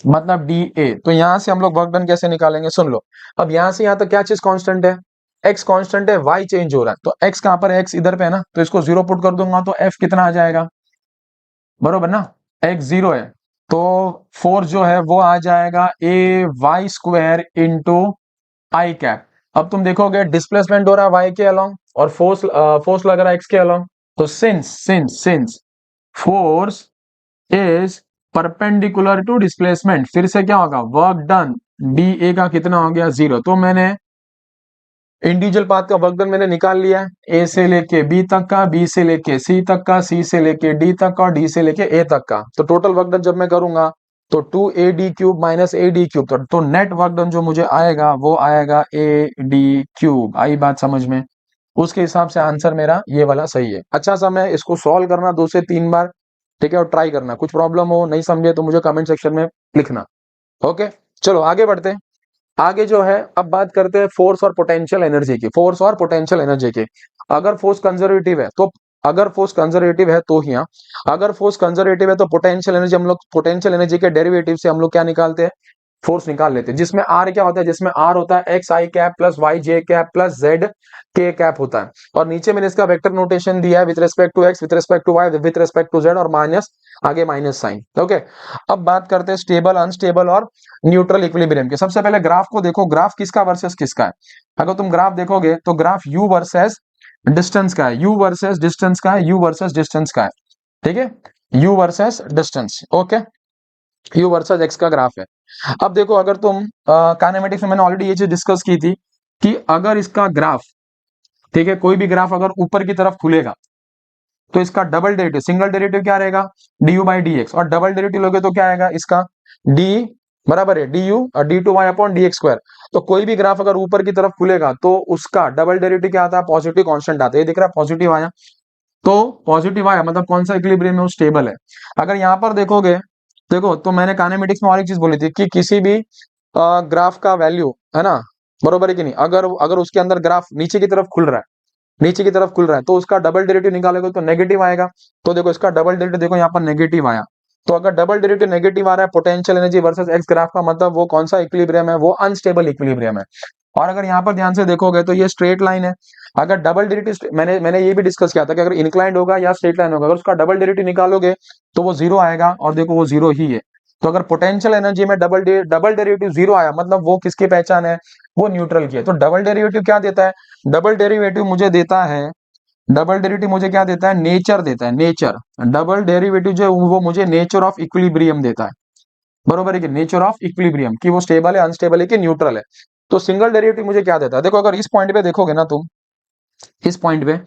मतलब डी ए, तो यहां से हम लोग वर्क डन कैसे निकालेंगे, सुन लो। अब यहां से यहां तक क्या चीज कांस्टेंट है? एक्स कांस्टेंट है, वाई चेंज हो रहा है। तो एक्स कहां पर है, एक्स इधर पे है ना, तो इसको 0 पुट कर दूंगा तो एफ कितना आ जाएगा, बरोबर ना, एक्स 0 है तो फोर्स जो है वो आ जाएगा A y square into I cap. अब तुम देखोगे डिस्प्लेसमेंट हो रहा है वाई के अलोंग और फोर्स लग रहा है एक्स के अलोंग। तो since force is perpendicular to displacement, फिर से क्या होगा, वर्क डन डी ए का कितना हो गया, 0। तो मैंने इंडिविजुअल पाथ का वर्क डन मैंने निकाल लिया है, ए से लेके बी तक का, बी से लेके सी तक का, सी से लेके डी तक का, और डी से लेके ए तक का। तो टोटल वर्क डन जब मैं करूंगा तो 2AD cube minus AD cube, तो नेट वर्क डन जो मुझे आएगा वो आएगा AD क्यूब। आई बात समझ में? उसके हिसाब से आंसर मेरा ये वाला सही है। अच्छा सा मैं इसको सॉल्व करना 2 से 3 बार, ठीक है, और ट्राई करना। कुछ प्रॉब्लम हो नहीं समझे तो मुझे कमेंट सेक्शन में लिखना। ओके, चलो आगे बढ़ते हैं। आगे जो है अब बात करते हैं फोर्स और पोटेंशियल एनर्जी की, फोर्स और पोटेंशियल एनर्जी की। अगर फोर्स कंजर्वेटिव है तो अगर फोर्स कंजर्वेटिव है तो ही, हाँ, अगर फोर्स कंजर्वेटिव है तो पोटेंशियल एनर्जी हम लोग, पोटेंशियल एनर्जी के डेरिवेटिव से हम लोग क्या निकालते हैं, फोर्स निकाल लेते हैं। जिसमें आर क्या होता है, जिसमें आर होता है x i cap plus Y j cap plus Z के कैप होता है। और नीचे मैंने इसका वेक्टर नोटेशन दिया है with respect to x, with respect to y, with respect to z, और माइनस आगे माइनस साइन। ओके, अब बात करते हैं स्टेबल, अनस्टेबल और न्यूट्रल इक्विलिब्रियम के। सबसे पहले ग्राफ को देखो, ग्राफ किसका वर्सेस किसका है। अगर तुम ग्राफ देखोगे तो ग्राफ u वर्सेस डिस्टेंस का है, u वर्सेस डिस्टेंस का है, u वर्सेस डिस्टेंस का है, ठीक है, u versus distance. Okay, u versus x का ग्राफ है। अब देखो अगर तुम काइनेमेटिक्स में मैंने ऑलरेडी ये चीज डिस्कस की थी कि अगर इसका ग्राफ, ठीक है, कोई भी ग्राफ अगर ऊपर की तरफ खुलेगा तो इसका डबल डेरिवेटिव, सिंगल डेरिवेटिव क्या रहेगा, du बाई डी एक्स, और डबल डेरिवेटिव लोगे तो क्या आएगा इसका d बराबर है du और d2y upon D x square. तो कोई भी ग्राफ अगर ऊपर की तरफ खुलेगा तो उसका डबल डेरिवेटिव क्या आता है, पॉजिटिव कांस्टेंट आता है। ये दिख रहा है पॉजिटिव आया, तो पॉजिटिव आया मतलब कौन सा इक्विलिब्रियम है, वो स्टेबल है। अगर यहाँ पर देखोगे, देखो तो मैंने काइनेमेटिक्स में और एक चीज बोली थी कि किसी भी ग्राफ का वैल्यू है ना, बरोबर है कि नहीं, अगर अगर उसके अंदर ग्राफ नीचे की तरफ खुल रहा है, नीचे की तरफ खुल रहा है तो उसका डबल डेरिवेटिव निकालोगे तो नेगेटिव आएगा। तो देखो इसका डबल डेरिवेटिव देखो यहाँ पर नेगेटिव आया। तो अगर डबल डेरिवेटिव नेगेटिव आ रहा है potential energy versus x graph का मतलब वो कौन सा इक्विलिब्रियम है, वो अनस्टेबल इक्विलिब्रियम है। और अगर यहाँ पर ध्यान से देखोगे तो ये स्ट्रेट लाइन है, अगर डबल डेरिवेटिव, मैंने ये भी डिस्कस किया था कि अगर इंक्लाइंड होगा या स्ट्रेट लाइन होगा, अगर उसका डबल डेरिवेटिव निकालोगे तो वो जीरो आएगा, और देखो वो जीरो ही है। तो अगर पोटेंशियल एनर्जी में डबल डेरिवेटिव जीरो आया, मतलब वो किसकी पहचान है, वो न्यूट्रल की है। तो डबल डेरिवेटिव क्या देता है, डबल डेरिवेटिव मुझे देता है, डबल डेरिवेटिव मुझे क्या देता है, नेचर देता है, नेचर। डबल डेरिवेटिव जो है वो मुझे नेचर ऑफ इक्विलिब्रियम देता है, बरोबर है कि, नेचर ऑफ इक्विलिब्रियम, कि वो स्टेबल है, अनस्टेबल है, कि न्यूट्रल है। तो सिंगल डेरिवेटिव मुझे क्या देता है, देखो अगर इस पॉइंट पे देखोगे ना तुम, इस पॉइंट पे,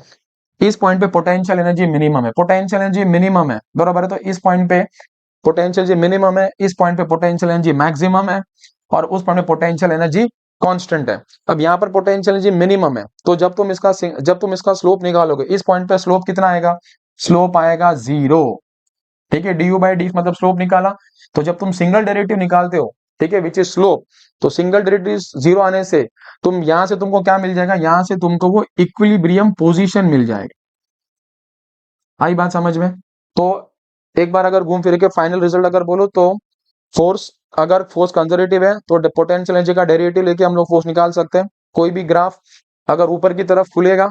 इस पॉइंट पे पोटेंशियल एनर्जी मिनिमम है, पोटेंशियल एनर्जी मिनिमम है, बरोबर है। तो इस पॉइंट पे पोटेंशियल एनर्जी मिनिमम है, इस पॉइंट पे पोटेंशियल एनर्जी मैक्सिमम है, और उस पॉइंट पे पोटेंशियल एनर्जी कांस्टेंट है। अब यहाँ पर पोटेंशियल एनर्जी मिनिमम है, तो जब तुम इसका स्लोप निकालोगे, इस पॉइंट पे स्लोप कितना आएगा, स्लोप आएगा जीरो, ठीक है। डी बाई डी मतलब स्लोप निकाला। तो जब तुम सिंगल डेरिवेटिव निकालते हो, ठीक है, विच इज स्लोप, तो सिंगल डेरिवेटिव जीरो आने से तुम यहां से तुमको क्या मिल जाएगा, यहां से तुमको वो इक्विलिब्रियम पोजीशन मिल जाएगा। आई बात समझ में। तो एक बार अगर घूम फिर के फाइनल रिजल्ट अगर बोलो तो, फोर्स, अगर फोर्स कंजर्वेटिव है तो पोटेंशियल एनर्जी का डेरिवेटिव लेके हम लोग फोर्स निकाल सकते हैं। कोई भी ग्राफ अगर ऊपर की तरफ खुलेगा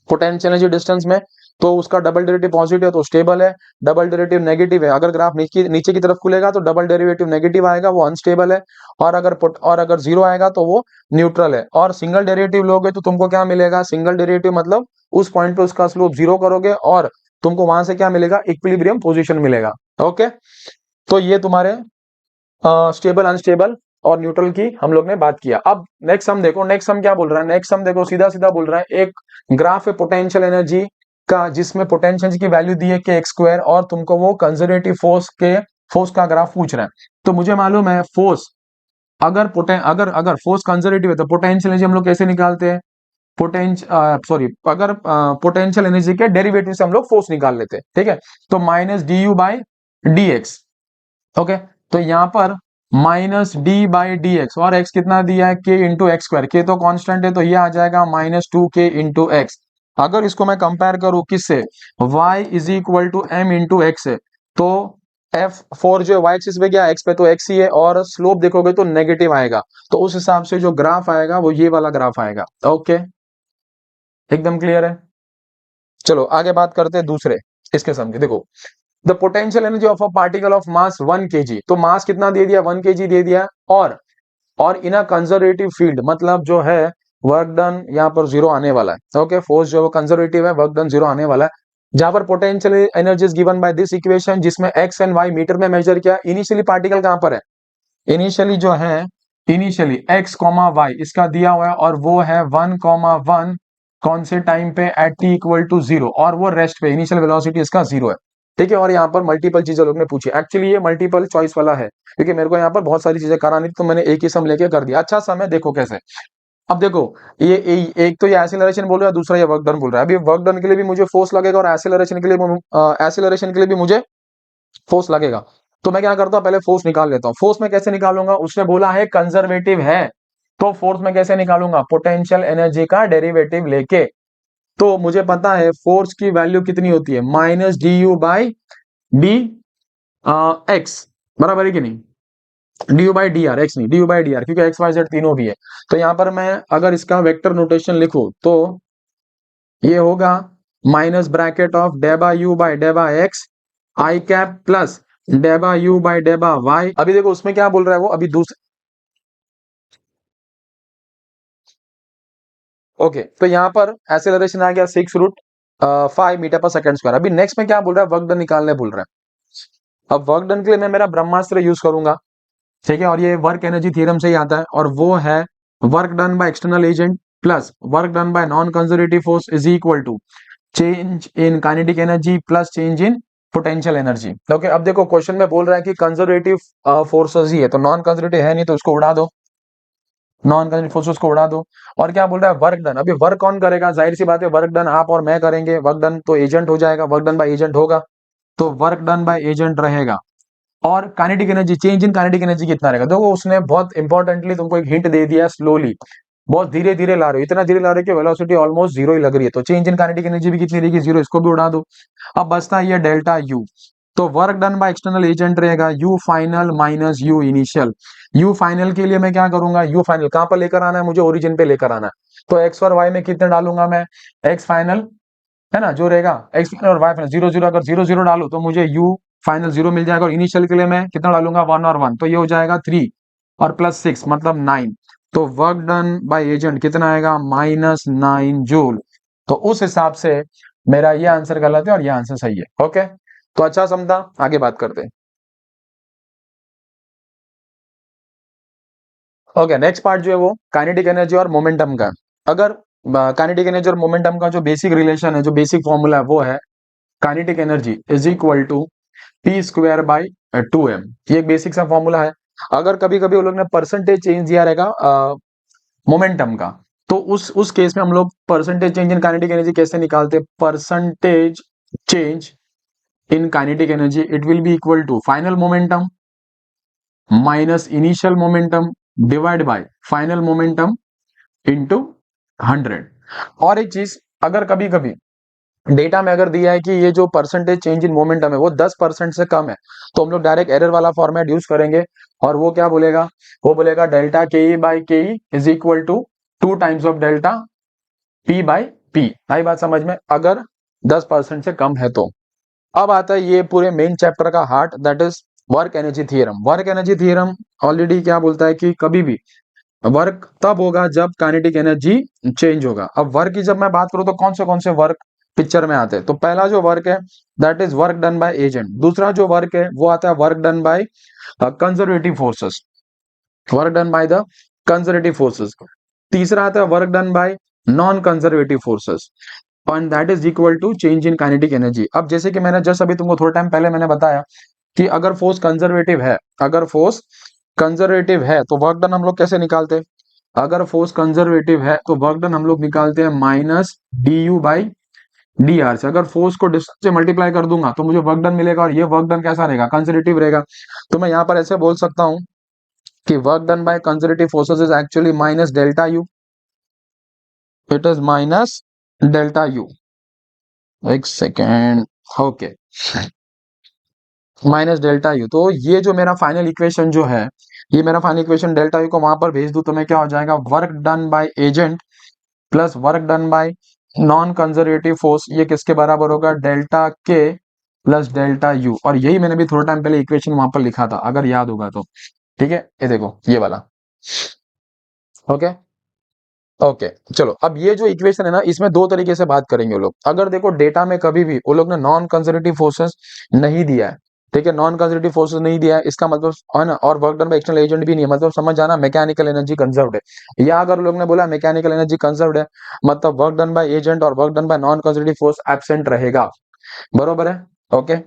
पोटेंशियल एनर्जी डिस्टेंस में, तो उसका डबल डेरिवेटिव पॉजिटिव है तो स्टेबल है, डबल डेरिवेटिव नेगेटिव है, अगर ग्राफ नीचे की तरफ खुलेगा तो डबल डेरिवेटिव नेगेटिव आएगा, वो अनस्टेबल है, और अगर जीरो आएगा तो वो न्यूट्रल है। और सिंगल डेरिवेटिव लोगे तो तुमको क्या मिलेगा, सिंगल डेरिवेटिव मतलब उस पॉइंट पे उसका स्लोप जीरो करोगे और तुमको वहां से क्या मिलेगा, इक्विलिब्रियम पोजीशन मिलेगा। ओके, तो ये तुम्हारे स्टेबल, अनस्टेबल और न्यूट्रल की हम लोग ने बात किया। अब नेक्स्ट हम देखो, नेक्स्ट हम क्या बोल रहा है, नेक्स्ट हम देखो सीधा सीधा बोल रहा है, एक ग्राफ है पोटेंशियल एनर्जी का, जिसमें पोटेंशियल एनर्जी की वैल्यू दी है के एक्स स्क्वायर, और तुमको वो कंजर्वेटिव फोर्स का ग्राफ पूछ रहा है। तो मुझे मालूम है फोर्स, अगर फोर्स कंजर्वेटिव है तो पोटेंशियल एनर्जी हम लोग कैसे निकालते हैं, अगर पोटेंशियल एनर्जी के डेरिवेटिव से हम लोग फोर्स निकाल लेते हैं, ठीक है। तो minus d u by d x, okay. तो यहाँ पर minus D by d x, और एक्स कितना दिया है, के इंटू एक्स स्क्वायर, के तो कांस्टेंट है तो ये आ जाएगा माइनस टू के इंटू एक्स। अगर इसको मैं कंपेयर करूं किससे, y is equal to m into x है, तो एफ फोर जो y एक्सिस पे गया, एक्स पे तो एक्स ही है, और स्लोप देखोगे तो नेगेटिव आएगा, तो उस हिसाब से जो ग्राफ आएगा वो ये वाला ग्राफ आएगा। ओके, एकदम क्लियर है। चलो आगे बात करते हैं दूसरे इसके समझे। देखो, the potential energy of a particle of mass 1 kg, तो मास कितना दे दिया, 1 kg दे दिया, और इन अ कंजर्वेटिव फील्ड, मतलब जो है वर्क डन यहाँ पर जीरो आने वाला है। ओके, फोर्स जो है कंजर्वेटिव है, वर्क डन जीरो आने वाला है। जहां पर potential energy given by this equation, जिसमें एक्स एंड वाई मीटर में मेजर किया। इनिशियली पार्टिकल कहां पर है, इनिशियली जो है, इनिशियली एक्स कॉमा वाई इसका दिया हुआ है, और वो है 1,1 कौन से टाइम पे, at t equal to zero, और वो रेस्ट पे, इनिशियल वेलोसिटी इसका जीरो है, ठीक है। और यहाँ पर मल्टीपल चीजें लोग ने पूछी, एक्चुअली ये मल्टीपल चॉइस वाला है, क्योंकि मेरे को यहाँ पर बहुत सारी चीजें करानी थी, तो मैंने एक ही सम लेके कर दिया। अच्छा समय देखो कैसे, अब देखो एक तो ये एक्सीलरेशन बोल रहा है, दूसरा ये वर्क डन बोल रहा है। अभी वर्क डन के लिए भी मुझे फोर्स लगेगा, और एक्सीलरेशन के लिए भी मुझे फोर्स लगेगा। तो मैं क्या करता हूँ, पहले फोर्स निकाल लेता हूँ। फोर्स में कैसे निकालूंगा, उसने बोला है कंजर्वेटिव है, तो फोर्स में कैसे निकालूंगा, पोटेंशियल एनर्जी का डेरिवेटिव लेके। तो मुझे पता है फोर्स की वैल्यू कितनी होती है, minus d u by d x, बराबर है कि नहीं, d u by d r, x नहीं, d u by d r, क्योंकि एक्स वाई जेड तीनों भी है। तो यहां पर मैं अगर इसका वेक्टर नोटेशन लिखूं तो ये होगा माइनस ब्रैकेट ऑफ डेबा यू बाई डेबा एक्स आई कैप प्लस डेबा यू बाई डेबा वाई। अभी देखो उसमें क्या बोल रहा है वो, अभी दूसरे, ओके, तो यहाँ पर एक्सेलरेशन आ गया 6 √5 मीटर पर सेकंड स्क्वायर। अभी नेक्स्ट में क्या बोल रहा है, वर्क डन निकालने बोल रहा है। अब वर्क डन के लिए मैं मेरा ब्रह्मास्त्र यूज करूंगा, ठीक है, और ये वर्क एनर्जी थ्योरम से ही आता है, और वो है work done by external agent plus work done by non conservative force is equal to change in kinetic energy plus change in potential energy. Okay, अब देखो क्वेश्चन में बोल रहा है कि कंजर्वेटिव फोर्सेस ही है, तो नॉन कंजर्वेटिव है नहीं, तो उसको उड़ा दो, नॉन कंजर्वेटिव फोर्सेस को उड़ा दो। और क्या बोल रहा है, वर्क डन। अभी वर्क कौन करेगा, जाहिर सी बात है वर्क डन आप और मैं करेंगे, वर्क डन तो एजेंट हो जाएगा, वर्क डन बाय एजेंट होगा, तो वर्क डन बाय एजेंट रहेगा। और kinetic energy, change in kinetic energy कितना रहेगा, देखो उसने बहुत इंपॉर्टेंटली तुमको एक हिंट दे दिया, स्लोली, बहुत धीरे धीरे ला रहे हो, इतना धीरे ला रहे हो कि वेलोसिटी ऑलमोस्ट जीरो ही लग रही है, तो चेंज इन काइनेटिक एनर्जी भी कितनी रहेगी, जीरो, इसको भी उड़ा दो। अब बचता है ये डेल्टा यू, तो work done by external agent रहेगा you final minus you initial. U final के लिए मैं क्या करूंगा, यू फाइनल कहां पर लेकर आना है, मुझे ओरिजिन पे लेकर आना है, तो एक्स और वाई में कितने डालूंगा मैं, एक्स फाइनल है ना जो रहेगा, एक्स फाइनल और वाई फाइनल, जीरो जीरो, अगर जीरो जीरो डालू तो मुझे यू फाइनल जीरो मिल जाएगा, और इनिशियल के लिए मैं कितना डालूंगा, वन और वन, तो ये हो जाएगा 3 और प्लस 6 मतलब 9। तो वर्क डन बाय एजेंट कितना आएगा, -9 जूल। तो उस हिसाब से मेरा ये आंसर गलत है और ये आंसर सही है। ओके, तो अच्छा समझा, आगे बात करते हैं। ओके, नेक्स्ट पार्ट जो है वो काइनेटिक एनर्जी और मोमेंटम का है। अगर काइनेटिक एनर्जी और मोमेंटम का जो बेसिक रिलेशन है, जो बेसिक फॉर्मूला है वो है, kinetic energy is equal to p square by 2m। ये एक बेसिक सा फॉर्मूला है। अगर कभी कभी वो लोग ने परसेंटेज चेंज दिया रहेगा मोमेंटम का, तो उस केस में हम लोग percentage change in kinetic energy कैसे निकालते हैं, percentage change in kinetic energy it will be equal to final momentum minus initial momentum divide by final momentum into 100। और एक चीज, अगर कभी कभी डेटा में अगर दिया है कि ये जो परसेंटेज चेंज इन मोमेंटम है वो 10% से कम है, तो हम लोग डायरेक्ट एरर वाला फॉर्मेट यूज करेंगे, और वो क्या बोलेगा, वो बोलेगा delta K E by K E is equal to 2 times of delta P by P. आई बात समझ में, अगर 10% से कम है तो। अब आता है ये पूरे मेन चैप्टर का heart, that is work energy theorem. Work energy theorem already क्या बोलता है कि कभी भी वर्क तब होगा जब काइनेटिक एनर्जी चेंज होगा। अब वर्क की जब मैं बात करूं तो कौन से वर्क पिक्चर में आते हैं, तो पहला जो वर्क है that is work done by agent, दूसरा जो वर्क है वो आता है work done by conservative forces, work done by the conservative forces, तीसरा आता है work done by non conservative forces, and that is equal to change in kinetic energy. अब जैसे कि मैंने जस्ट अभी तुमको थोड़ा टाइम पहले मैंने बताया कि अगर फोर्स कंजर्वेटिव है, अगर फोर्स कंजर्वेटिव है तो वर्क डन हम लोग कैसे निकालते हैं, अगर फोर्स कंजर्वेटिव है तो वर्क डन हम लोग निकालते हैं minus d u by d are से। अगर फोर्स को डिस्टेंस से मल्टीप्लाई कर दूंगा तो मुझे वर्क डन मिलेगा, और ये वर्क डन कैसा रहेगा, कंजर्वेटिव रहेगा। तो मैं यहाँ पर ऐसे बोल सकता हूँ कि work done by conservative forces is actually minus delta U, it is minus delta U, एक second, okay, minus delta you. तो ये जो मेरा फाइनल इक्वेशन जो है, ये मेरा फाइनल इक्वेशन डेल्टा यू को वहां पर भेज दूं तो मैं क्या हो जाएगा, work done by agent plus work done by non conservative force, ये किसके बराबर होगा, डेल्टा के प्लस डेल्टा यू। और यही मैंने भी थोड़ा टाइम पहले इक्वेशन वहां पर लिखा था, अगर याद होगा तो। ठीक है, ये देखो ये वाला। ओके, ओके, चलो अब ये जो इक्वेशन है ना, इसमें दो तरीके से बात करेंगे वो लोग। अगर देखो डेटा में कभी भी वो लोग ने नॉन कंजर्वेटिव फोर्सेस नहीं दिया है, ठीक है, नॉन कंजर्वेटिव फोर्सेस नहीं दिया है, इसका मतलब है ना, और work done by external agent भी नहीं है, मतलब समझ जाना मैकेनिकल एनर्जी कंजर्व्ड है। या अगर लोग ने बोला मैकेनिकल एनर्जी कंजर्व्ड है, मतलब वर्क डन बाय एजेंट और work done by non conservative force absent रहेगा, बरोबर है। ओके,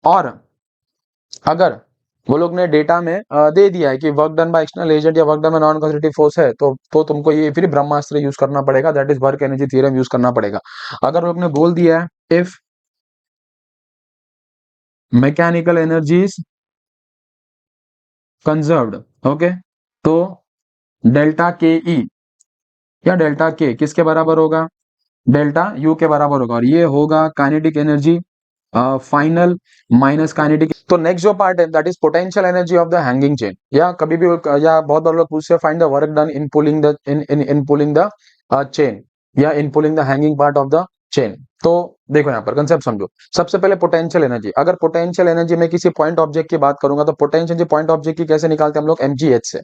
और अगर वो लोग ने डेटा में दे दिया है कि work done by external agent या work done by non conservative force है, तो तुमको ये फिर ब्रह्मास्त्र यूज करना पड़ेगा, that is work energy theorem use करना पड़ेगा। अगर वो लोग ने बोल दिया है if mechanical energies conserved, okay, तो डेल्टा के ई या डेल्टा के किसके बराबर होगा, डेल्टा यू के बराबर होगा, और ये होगा kinetic energy final minus kinetic. तो नेक्स्ट जो पार्ट है that is potential energy of the hanging chain, या कभी भी या बहुत बार लोग पूछते हैं find the work done in pulling the in pulling the chain, या in pulling the hanging part of the chain. तो देखो यहाँ पर कंसेप्ट समझो। सबसे पहले पोटेंशियल एनर्जी, अगर पोटेंशियल एनर्जी में किसी पॉइंट ऑब्जेक्ट की बात करूंगा तो पोटेंशियल एनर्जी पॉइंट ऑब्जेक्ट की कैसे निकालते हैं हम लोग, mgh से,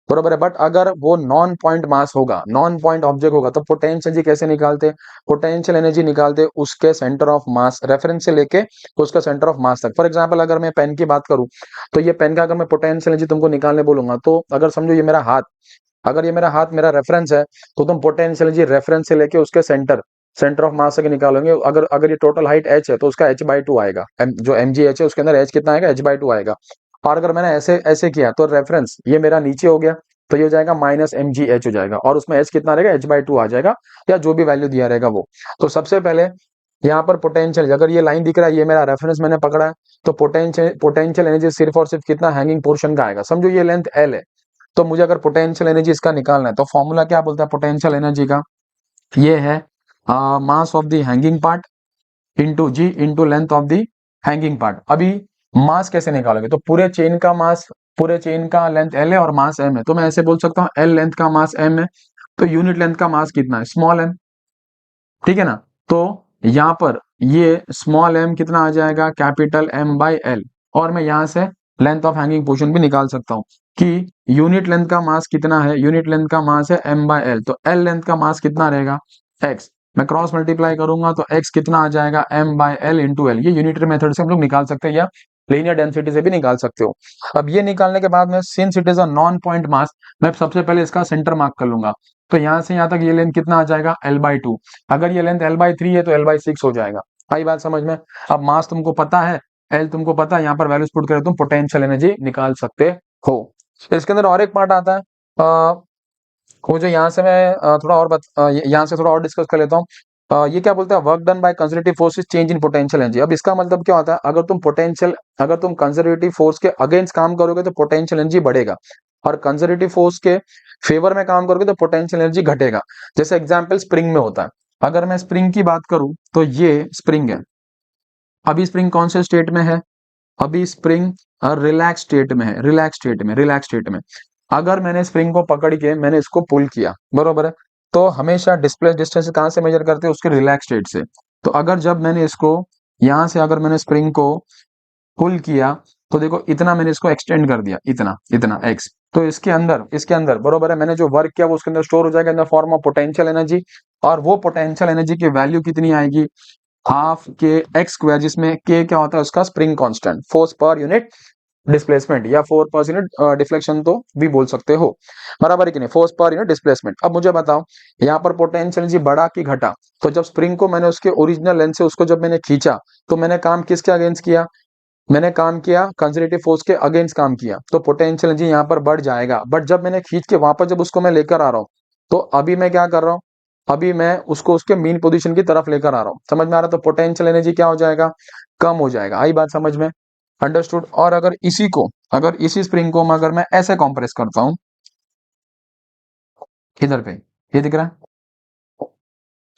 बरोबर है। बट अगर वो नॉन पॉइंट मास होगा, नॉन पॉइंट ऑब्जेक्ट होगा, तो पोटेंशियल एनर्जी कैसे निकालते हैं, पोटेंशियल एनर्जी निकालते हैं उसके सेंटर ऑफ मास रेफरेंस से लेके उसका सेंटर ऑफ मास तक। फॉर एग्जांपल अगर मैं पेन की बात करूं, तो ये पेन का अगर मैं पोटेंशियल एनर्जी तुमको निकालने बोलूंगा, तो अगर समझो ये मेरा हाथ, अगर ये मेरा हाथ मेरा रेफरेंस है, तो तुम पोटेंशियल एनर्जी रेफरेंस से लेके उसके सेंटर ऑफ मास तक निकालोगे। अगर अगर ये टोटल हाइट h है तो उसका h/2 आएगा, जो mgh है उसके अंदर h कितना आएगा, h/2 आएगा। और अगर मैंने ऐसे ऐसे किया तो रेफरेंस ये मेरा नीचे हो गया, तो ये हो जाएगा माइनस mgh हो जाएगा, और उसमें h कितना रहेगा, h/2 आ जाएगा, या जो भी वैल्यू दिया रहेगा वो। तो सबसे पहले यहाँ पर पोटेंशियल, अगर ये लाइन दिख रहा है, ये मेरा रेफरेंस मैंने पकड़ा है, तो पोटेंशियल एनर्जी सिर्फ और सिर्फ कितना, हैंगिंग पोर्शन का आएगा। समझो ये लेंथ L है, तो मुझे अगर पोटेंशियल एनर्जी इसका निकालना है, तो फॉर्मूला क्या बोलता है पोटेंशियल एनर्जी का, ये है mass of the hanging part into g into length of the hanging part. अभी मास कैसे निकालोगे, तो पूरे चेन का मास, पूरे चेन का लेंथ L है और मास M है, तो मैं ऐसे बोल सकता हूँ L लेंथ का मास M है, तो यूनिट लेंथ का मास कितना है, स्मॉल एम, ठीक है ना। तो यहाँ पर ये स्मॉल एम कितना आ जाएगा, कैपिटल एम बाई एल। और मैं यहाँ से लेंथ ऑफ हैंगिंग पोर्शन भी निकाल सकता हूँ कि यूनिट लेंथ का मास कितना है, यूनिट लेंथ का मास है एम बाई एल, तो एल लेंथ का मास कितना रहेगा, एक्स। मैं क्रॉस मल्टीप्लाई करूंगा तो एक्स कितना आ जाएगा, m by l into l. ये यूनिटरी मेथड से हम लोग निकाल सकते हैं या लीनियर डेंसिटी से भी निकाल सकते हो। अब ये निकालने के बाद में since it is a non point mass, मैं सबसे पहले इसका सेंटर मार्क कर लूंगा। तो यहाँ से यहाँ तक ये लेंथ कितना आ जाएगा, L/2। अगर ये लेंथ L/3 है तो L/6 हो जाएगा। आई बात समझ में। अब मास तुमको पता है, एल तुमको पता है, यहाँ पर वैल्यूज पुट करके तुम पोटेंशियल एनर्जी निकाल सकते हो। इसके अंदर और एक पार्ट आता है, वो जो यहाँ से मैं थोड़ा और यहाँ से थोड़ा और डिस्कस कर लेता हूँ। ये क्या बोलते हैं, work done by conservative force change in potential energy. अब इसका मतलब क्या होता है, अगर तुम कंजर्वेटिव फोर्स के अगेंस्ट काम करोगे तो पोटेंशियल एनर्जी बढ़ेगा, और कंजर्वेटिव फोर्स के फेवर में काम करोगे तो पोटेंशियल एनर्जी घटेगा। जैसे एग्जाम्पल स्प्रिंग में होता है। अगर मैं स्प्रिंग की बात करूं तो ये स्प्रिंग है। अभी स्प्रिंग कौन से स्टेट में है, अभी स्प्रिंग रिलैक्स स्टेट में है, रिलैक्स स्टेट में। अगर मैंने स्प्रिंग को पकड़ के मैंने इसको पुल किया, बरोबर है, तो हमेशा डिस्प्लेस डिस्टेंस कहां से मेजर करते हैं, उसके रिलैक्स स्टेट से। तो अगर जब मैंने इसको यहां से अगर मैंने स्प्रिंग को पुल किया, तो देखो इतना मैंने इसको एक्सटेंड कर दिया, इतना इतना एक्स। तो इसके अंदर बरोबर है, मैंने जो वर्क किया वो उसके अंदर स्टोर हो जाएगा in the form of potential energy. और वो पोटेंशियल एनर्जी की वैल्यू कितनी आएगी, हाफ के एक्स स्क्वायर, जिसमें के क्या होता है उसका spring constant, force per unit displacement या फोर्स पर यूनिट डिफ्लेक्शन तो भी बोल सकते हो, बराबर है कि नहीं, फोर्स पर यूनिट डिस्प्लेसमेंट। अब मुझे बताओ यहाँ पर पोटेंशियल एनर्जी बढ़ा कि घटा। तो जब स्प्रिंग को मैंने उसके ओरिजिनल लेंथ से उसको जब मैंने खींचा, तो मैंने काम किसके अगेंस्ट किया, मैंने काम किया कंजर्वेटिव फोर्स के अगेंस्ट काम किया, तो पोटेंशियल एनर्जी यहाँ पर बढ़ जाएगा। बट जब मैंने खींच के वापस जब उसको मैं लेकर आ रहा हूँ, तो अभी मैं क्या कर रहा हूँ, अभी मैं उसको उसके मीन पोजीशन की तरफ लेकर आ रहा हूँ, समझ में आ रहा है। तो पोटेंशियल एनर्जी क्या हो जाएगा, कम हो जाएगा। आई बात समझ में, अंडरस्टूड। और अगर इसी स्प्रिंग को अगर मैं ऐसे कॉम्प्रेस करता हूं, इधर पे ये दिख रहा है,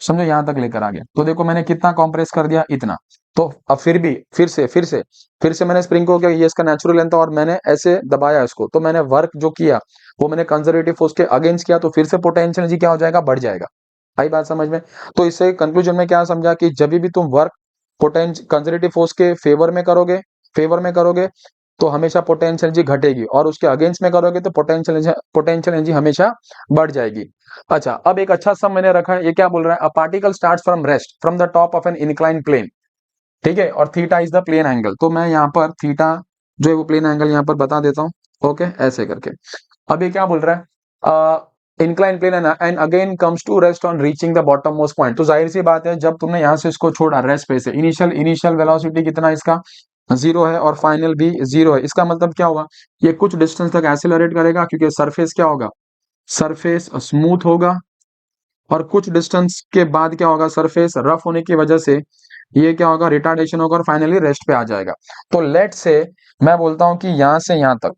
समझो यहां तक लेकर आ गया, तो देखो मैंने कितना कॉम्प्रेस कर दिया, इतना। तो अब फिर भी फिर से मैंने स्प्रिंग को क्या, ये इसका नेचुरल लेंथ था और मैंने ऐसे दबाया इसको, तो मैंने वर्क जो किया वो मैंने कंजर्वेटिव फोर्स के अगेंस्ट किया, तो फिर से पोटेंशियल एनर्जी क्या हो जाएगा, बढ़ जाएगा। आई बात समझ में। तो इससे कंक्लूजन में क्या समझा कि जब भी तुम वर्क कंजर्वेटिव फोर्स के फेवर में करोगे तो हमेशा पोटेंशियल एनर्जी घटेगी, और उसके अगेंस्ट में करोगे तो पोटेंशियल एनर्जी हमेशा बढ़ जाएगी। अच्छा, अब एक अच्छा सम मैंने रखा है, ये क्या बोल रहा है, a particle starts from rest from the top of an incline plane, ठीक है, और theta is the plane angle. तो मैं यहाँ पर थीटा जो है वो प्लेन एंगल यहाँ पर बता देता हूँ, ओके, ऐसे करके। अब ये क्या बोल रहा है, incline plane and again comes to rest on reaching the bottom most point. तो जाहिर सी बात है, जब तुमने यहाँ से इसको छोड़ा रेस्ट पे से, इनिशियल वेलोसिटी कितना इसका, 0 है, और फाइनल भी 0 है। इसका मतलब क्या होगा, ये कुछ डिस्टेंस तक एक्सेलरेट करेगा, क्योंकि सरफेस क्या होगा, सरफेस स्मूथ होगा, और कुछ डिस्टेंस के बाद क्या होगा, सरफेस रफ होने की वजह से ये क्या होगा, रिटार्डेशन होगा, और फाइनली रेस्ट पे आ जाएगा। तो लेट से मैं बोलता हूं कि यहां से यहां तक,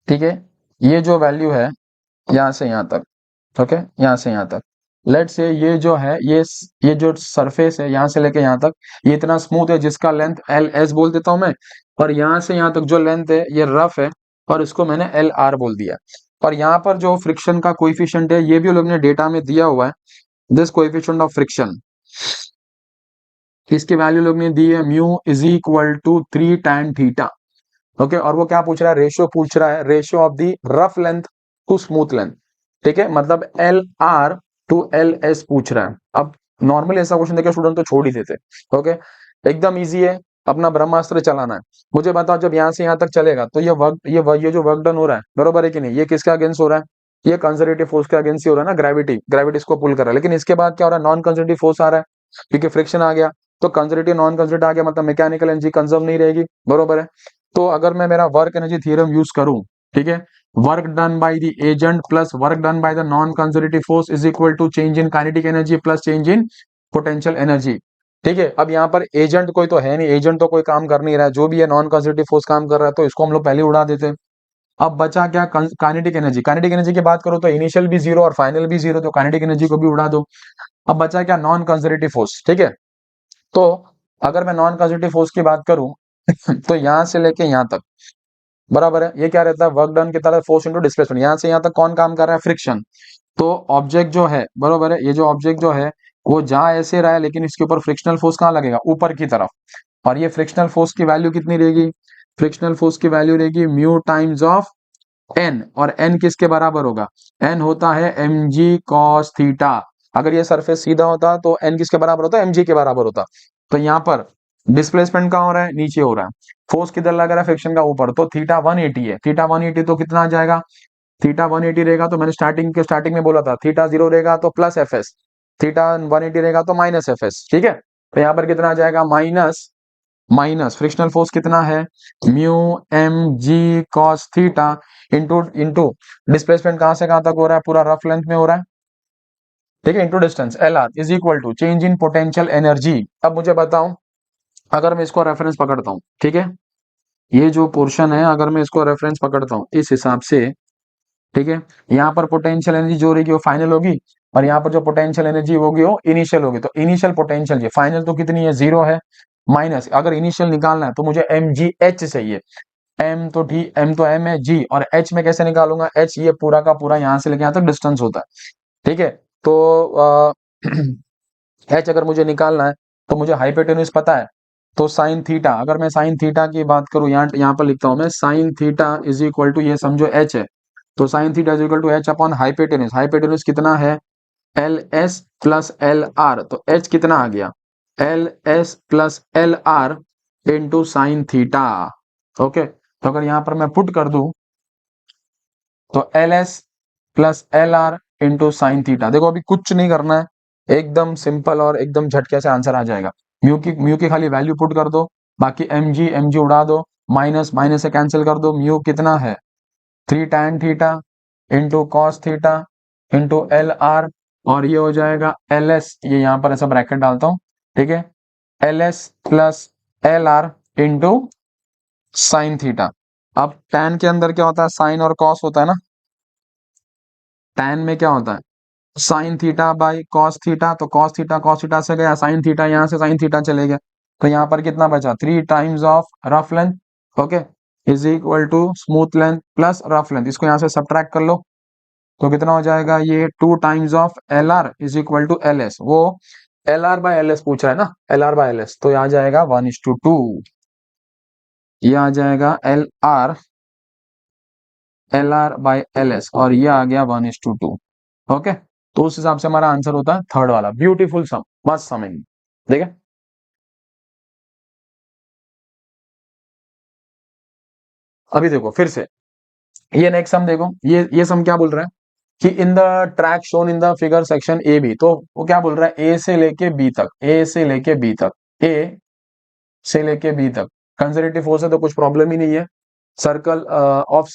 ठीक है, ये जो वैल्यू है यहां से यहां तक, ओके, यहां से यहां तक, लेट से ये जो है, ये जो सरफेस है यहां से लेके यहां तक, ये इतना स्मूथ है जिसका लेंथ एल एस बोल देता हूं मैं, और यहां से यहां तक जो लेंथ है ये रफ है, और इसको मैंने एल आर बोल दिया। और यहाँ पर जो फ्रिक्शन का कोइफिशिएंट है ये भी लोग ने डेटा में दिया हुआ है, दिस कोएफिशिएंट ऑफ फ्रिक्शन, इसकी वैल्यू लोग ने दी है, mu is equal to 3 tan theta, okay. और वो क्या पूछ रहा है, रेशियो पूछ रहा है, ratio of the rough length to smooth length, ठीक है, मतलब l r to L S पूछ रहा है। अब नॉर्मली ऐसा क्वेश्चन देखे स्टूडेंट तो छोड़ ही देते, ओके, एकदम इजी है, अपना ब्रह्मास्त्र चलाना है। मुझे बताओ, जब यहाँ से यहाँ तक चलेगा तो ये जो वर्क डन हो रहा है, बरोबर है कि नहीं, ये किसके अगेंस्ट हो रहा है, ये कंजर्वेटिव फोर्स के अगेंस्ट ही हो रहा है ना, ग्रेविटी इसको पुल कर रहा है। लेकिन इसके बाद क्या हो रहा है, नॉन कंजर्वेटिव फोर्स आ रहा है, क्योंकि फ्रिक्शन आ गया, तो कंजर्वेटिव नॉन कंजर्वेटिव आ गया, मतलब मैकेनिकल एनर्जी कंजर्व नहीं रहेगी, बरोबर है। तो अगर मैं मेरा वर्क एनर्जी थ्योरम यूज करूं, ठीक है, work done by the agent plus work done by the non conservative force is equal to change in kinetic energy plus change in potential energy, ठीक है। अब यहाँ पर एजेंट कोई तो है नहीं, एजेंट तो कोई काम कर नहीं रहा है, जो भी है नॉन कंजर्वेटिव फोर्स काम कर रहा है, तो इसको हम लोग पहले उड़ा देते हैं। अब बचा क्या, काइनेटिक एनर्जी की बात करो तो इनिशियल भी 0 और फाइनल भी 0, तो काइनेटिक एनर्जी को भी उड़ा दो। अब बचा क्या, नॉन कंजर्वेटिव फोर्स, ठीक है। तो अगर मैं नॉन कंजर्वेटिव फोर्स की बात करूं तो यहां से लेके यहां तक, बराबर है, ये क्या रहता है, वर्क डन की तरह फोर्स इंटू डिस्प्लेसमेंट, यहां से यहां तक कौन काम कर रहा है, फ्रिक्शन। तो ऑब्जेक्ट जो है, बरोबर है, ये जो ऑब्जेक्ट जो है वो जा ऐसे रहा है, लेकिन इसके ऊपर फ्रिक्शनल फोर्स कहाँ लगेगा, ऊपर की तरफ। और ये फ्रिक्शनल फोर्स की वैल्यू कितनी रहेगी, फ्रिक्शनल फोर्स की वैल्यू रहेगी म्यू टाइम्स ऑफ एन, और एन किसके बराबर होगा, एन होता है एम जी कॉस थीटा। अगर ये सरफेस सीधा होता तो एन किसके बराबर होता, एम जी के बराबर होता। तो यहाँ पर डिस्प्लेसमेंट कहाँ हो रहा है, नीचे हो रहा है, फोर्स किधर लग रहा है, फ्रिक्शन का ऊपर, तो थीटा 180 है, थीटा 180 तो कितना आ जाएगा, थीटा 180 रहेगा, तो मैंने स्टार्टिंग में बोला था थीटा 0 रहेगा तो प्लस एफ एस, थीटा 180 रहेगा तो माइनस एफ एस, ठीक है। तो यहाँ पर कितना आ जाएगा, माइनस माइनस फ्रिक्शनल फोर्स कितना है, mu m g cos theta into into displacement कहां से कहां तक हो रहा है, पूरा रफ लेंथ में हो रहा है, ठीक है, into distance l are is equal to change in potential energy. अब मुझे बताओ, अगर मैं इसको रेफरेंस पकड़ता हूं, ठीक है, ये जो पोर्शन है अगर मैं इसको रेफरेंस पकड़ता हूं इस हिसाब से, ठीक है, यहाँ पर पोटेंशियल एनर्जी जो रहेगी वो फाइनल होगी, और यहाँ पर जो पोटेंशियल एनर्जी होगी वो इनिशियल होगी। तो इनिशियल पोटेंशियल जी फाइनल तो कितनी है, 0 है, माइनस अगर इनिशियल निकालना है तो मुझे एम जी एच चाहिए, एम तो ठीक, एम तो एम है, जी और एच में कैसे निकालूंगा, एच ये पूरा का पूरा यहाँ से लेके यहाँ तक डिस्टेंस होता है, ठीक है। तो एच अगर मुझे निकालना है तो मुझे हाइपोटेन्यूज पता है, तो साइन थीटा, अगर मैं साइन थीटा की बात करूं, यहाँ पर लिखता हूं मैं sine theta is equal to, ये समझो एच है, तो sine theta is equal to h upon hypotenuse, hypotenuse कितना है, l s plus l r, तो एच कितना आ गया, l s plus l r into sine theta. Okay, तो अगर यहां पर मैं पुट कर दूं तो l s plus l r into sine theta, देखो अभी कुछ नहीं करना है, एकदम सिंपल और एकदम झटके से आंसर आ जाएगा। म्यू की खाली वैल्यू पुट कर दो, बाकी एम जी उड़ा दो, माइनस माइनस से कैंसिल कर दो, म्यू कितना है 3 tan theta into cos theta into L R, और ये हो जाएगा एल एस, ये यहाँ पर ऐसा ब्रैकेट डालता हूँ, ठीक है, l s plus l r into sine theta. अब tan के अंदर क्या होता है, साइन और कॉस होता है ना, tan में क्या होता है, sine theta by cos theta से गया साइन थीटा, यहाँ से साइन थीटा चले गया, तो यहाँ पर कितना बचा, 3 times of rough length, okay, is equal to smooth length plus rough length, इसको यहाँ से सब्ट्रैक्ट कर लो, तो कितना हो जाएगा, ये 2 times of L are is equal to L S, वो L R by L S पूछ रहा है ना, L R by L S, तो यहाँ जाएगा 1:2, ये आ जाएगा L R by L S, और ये आ गया 1:2, ओके। तो उस हिसाब से हमारा आंसर होता है थर्ड वाला, ब्यूटीफुल सम, मस्त समिंग, ठीक है। अभी देखो फिर से, ये नेक्स्ट सम देखो, ये सम क्या बोल रहा है कि in the track shown in the figure section A B, तो वो क्या बोल रहा है, ए से लेके बी तक, ए से लेके बी तक, ए से लेके बी तक कंजर्वेटिव फोर्स है तो कुछ प्रॉब्लम ही नहीं है, सर्कल ऑफ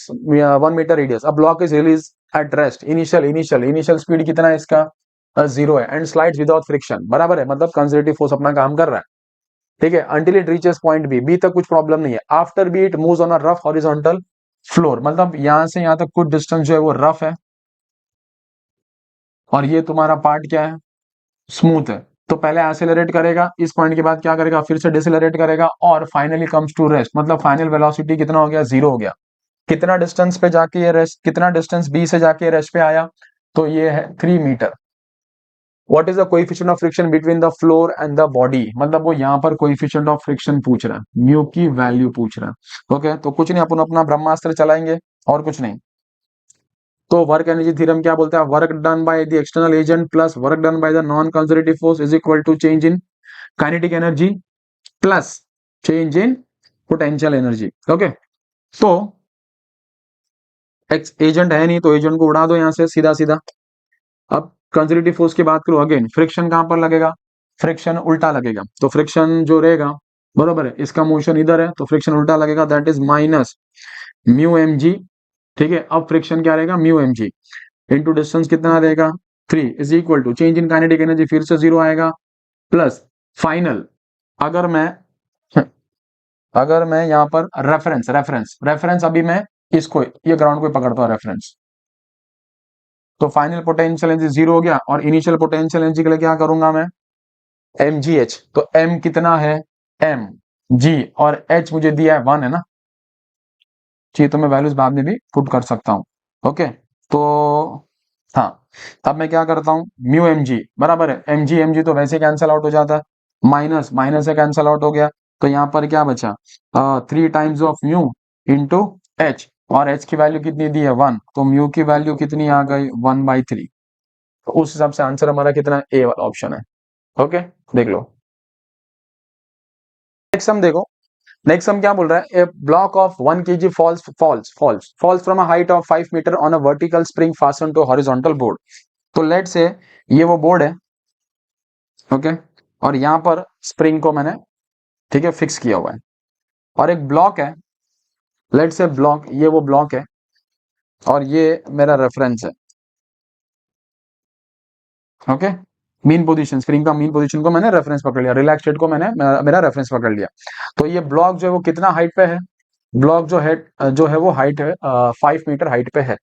1 मीटर रेडियस, अब block is release at rest, initial speed कितना है इसका, 0 है, एंड स्लाइड्स विदाउट फ्रिक्शन, बराबर है, मतलब कंजर्वेटिव फोर्स अपना काम कर रहा है, ठीक है, until it reaches point B, B तक कुछ प्रॉब्लम नहीं है, after B it moves on a rough horizontal floor, मतलब यहां से यहां तक कुछ डिस्टेंस जो है वो रफ है, और ये तुम्हारा पार्ट क्या है, स्मूथ है, तो पहले एक्सेलरेट करेगा, इस पॉइंट के बाद क्या करेगा, फिर से डिसेलरेट करेगा, और फाइनली कम्स टू रेस्ट, मतलब फाइनल वेलोसिटी कितना हो गया, 0 हो गया। कितना डिस्टेंस पे जाके ये रेस्ट, कितना डिस्टेंस बी से जाके रेस्ट पे आया, तो ये है 3 metre. What is the coefficient of friction between the floor and the body, मतलब वो यहाँ पर कोएफिशिएंट ऑफ फ्रिक्शन पूछ रहा है, म्यू की वैल्यू पूछ रहा है, ओके, तो कुछ नहीं, अपन अपना ब्रह्मास्त्र चलाएंगे और कुछ नहीं। तो वर्क एनर्जी थ्योरम क्या बोलता है, work done by the external agent plus work done by the non conservative force is equal to change in kinetic energy plus change in potential energy, okay. तो एक्स एजेंट है नहीं, तो agent को उड़ा दो यहां से सीधा सीधा। अब कंजर्वेटिव फोर्स की बात करूं, अगेन फ्रिक्शन कहां पर लगेगा, फ्रिक्शन उल्टा लगेगा, तो फ्रिक्शन जो रहेगा, बरोबर है, इसका मोशन इधर है तो फ्रिक्शन उल्टा लगेगा, that is minus mu m g, ठीक है। अब फ्रिक्शन क्या रहेगा, mu m g into distance कितना रहेगा 3 is equal to change in kinetic energy, फिर से 0 आएगा, प्लस फाइनल, अगर मैं अगर मैं यहाँ पर रेफरेंस रेफरेंस रेफरेंस अभी मैं इसको ये ग्राउंड को पकड़ता हूँ रेफरेंस, तो फाइनल पोटेंशियल एनर्जी 0 हो गया, और इनिशियल पोटेंशियल एनर्जी के लिए क्या करूंगा मैं, एम जी एच, तो एम कितना है, एम जी, और एच मुझे दिया है 1 है ना, चाहिए तो मैं वैल्यूज बाद में भी पुट कर सकता हूं, ओके। तो हाँ, अब मैं क्या करता हूँ, म्यू एम जी बराबर है, एम जी तो वैसे कैंसिल आउट हो जाता है, माइनस माइनस से कैंसिल आउट हो गया, तो यहाँ पर क्या बचा, 3 times of mu into H, और एच की वैल्यू कितनी दी है 1, तो म्यू की वैल्यू कितनी आ गई 1/3। तो उस हिसाब से आंसर हमारा कितना है, ए वाला ऑप्शन है। ओके, देख लो। नेक्स्ट सम देखो, नेक्स्ट सम क्या बोल रहा है, a block of 1 kg falls from a height of 5 metre on a vertical spring fasten to horizontal board. तो लेट से ये वो बोर्ड है, ओके, और यहां पर स्प्रिंग को मैंने, ठीक है, फिक्स किया हुआ है, और एक ब्लॉक है, लेट से ब्लॉक, ये वो ब्लॉक है, और ये मेरा रेफरेंस है। ओके, मीन पोजीशन, स्प्रिंग का मीन पोजीशन को मैंने रेफरेंस पकड़ लिया, रिलैक्स स्टेट को मैंने मेरा रेफरेंस पकड़ लिया। तो ये ब्लॉक जो है वो कितना हाइट पे है, ब्लॉक जो है वो हाइट है 5 मीटर हाइट पे है।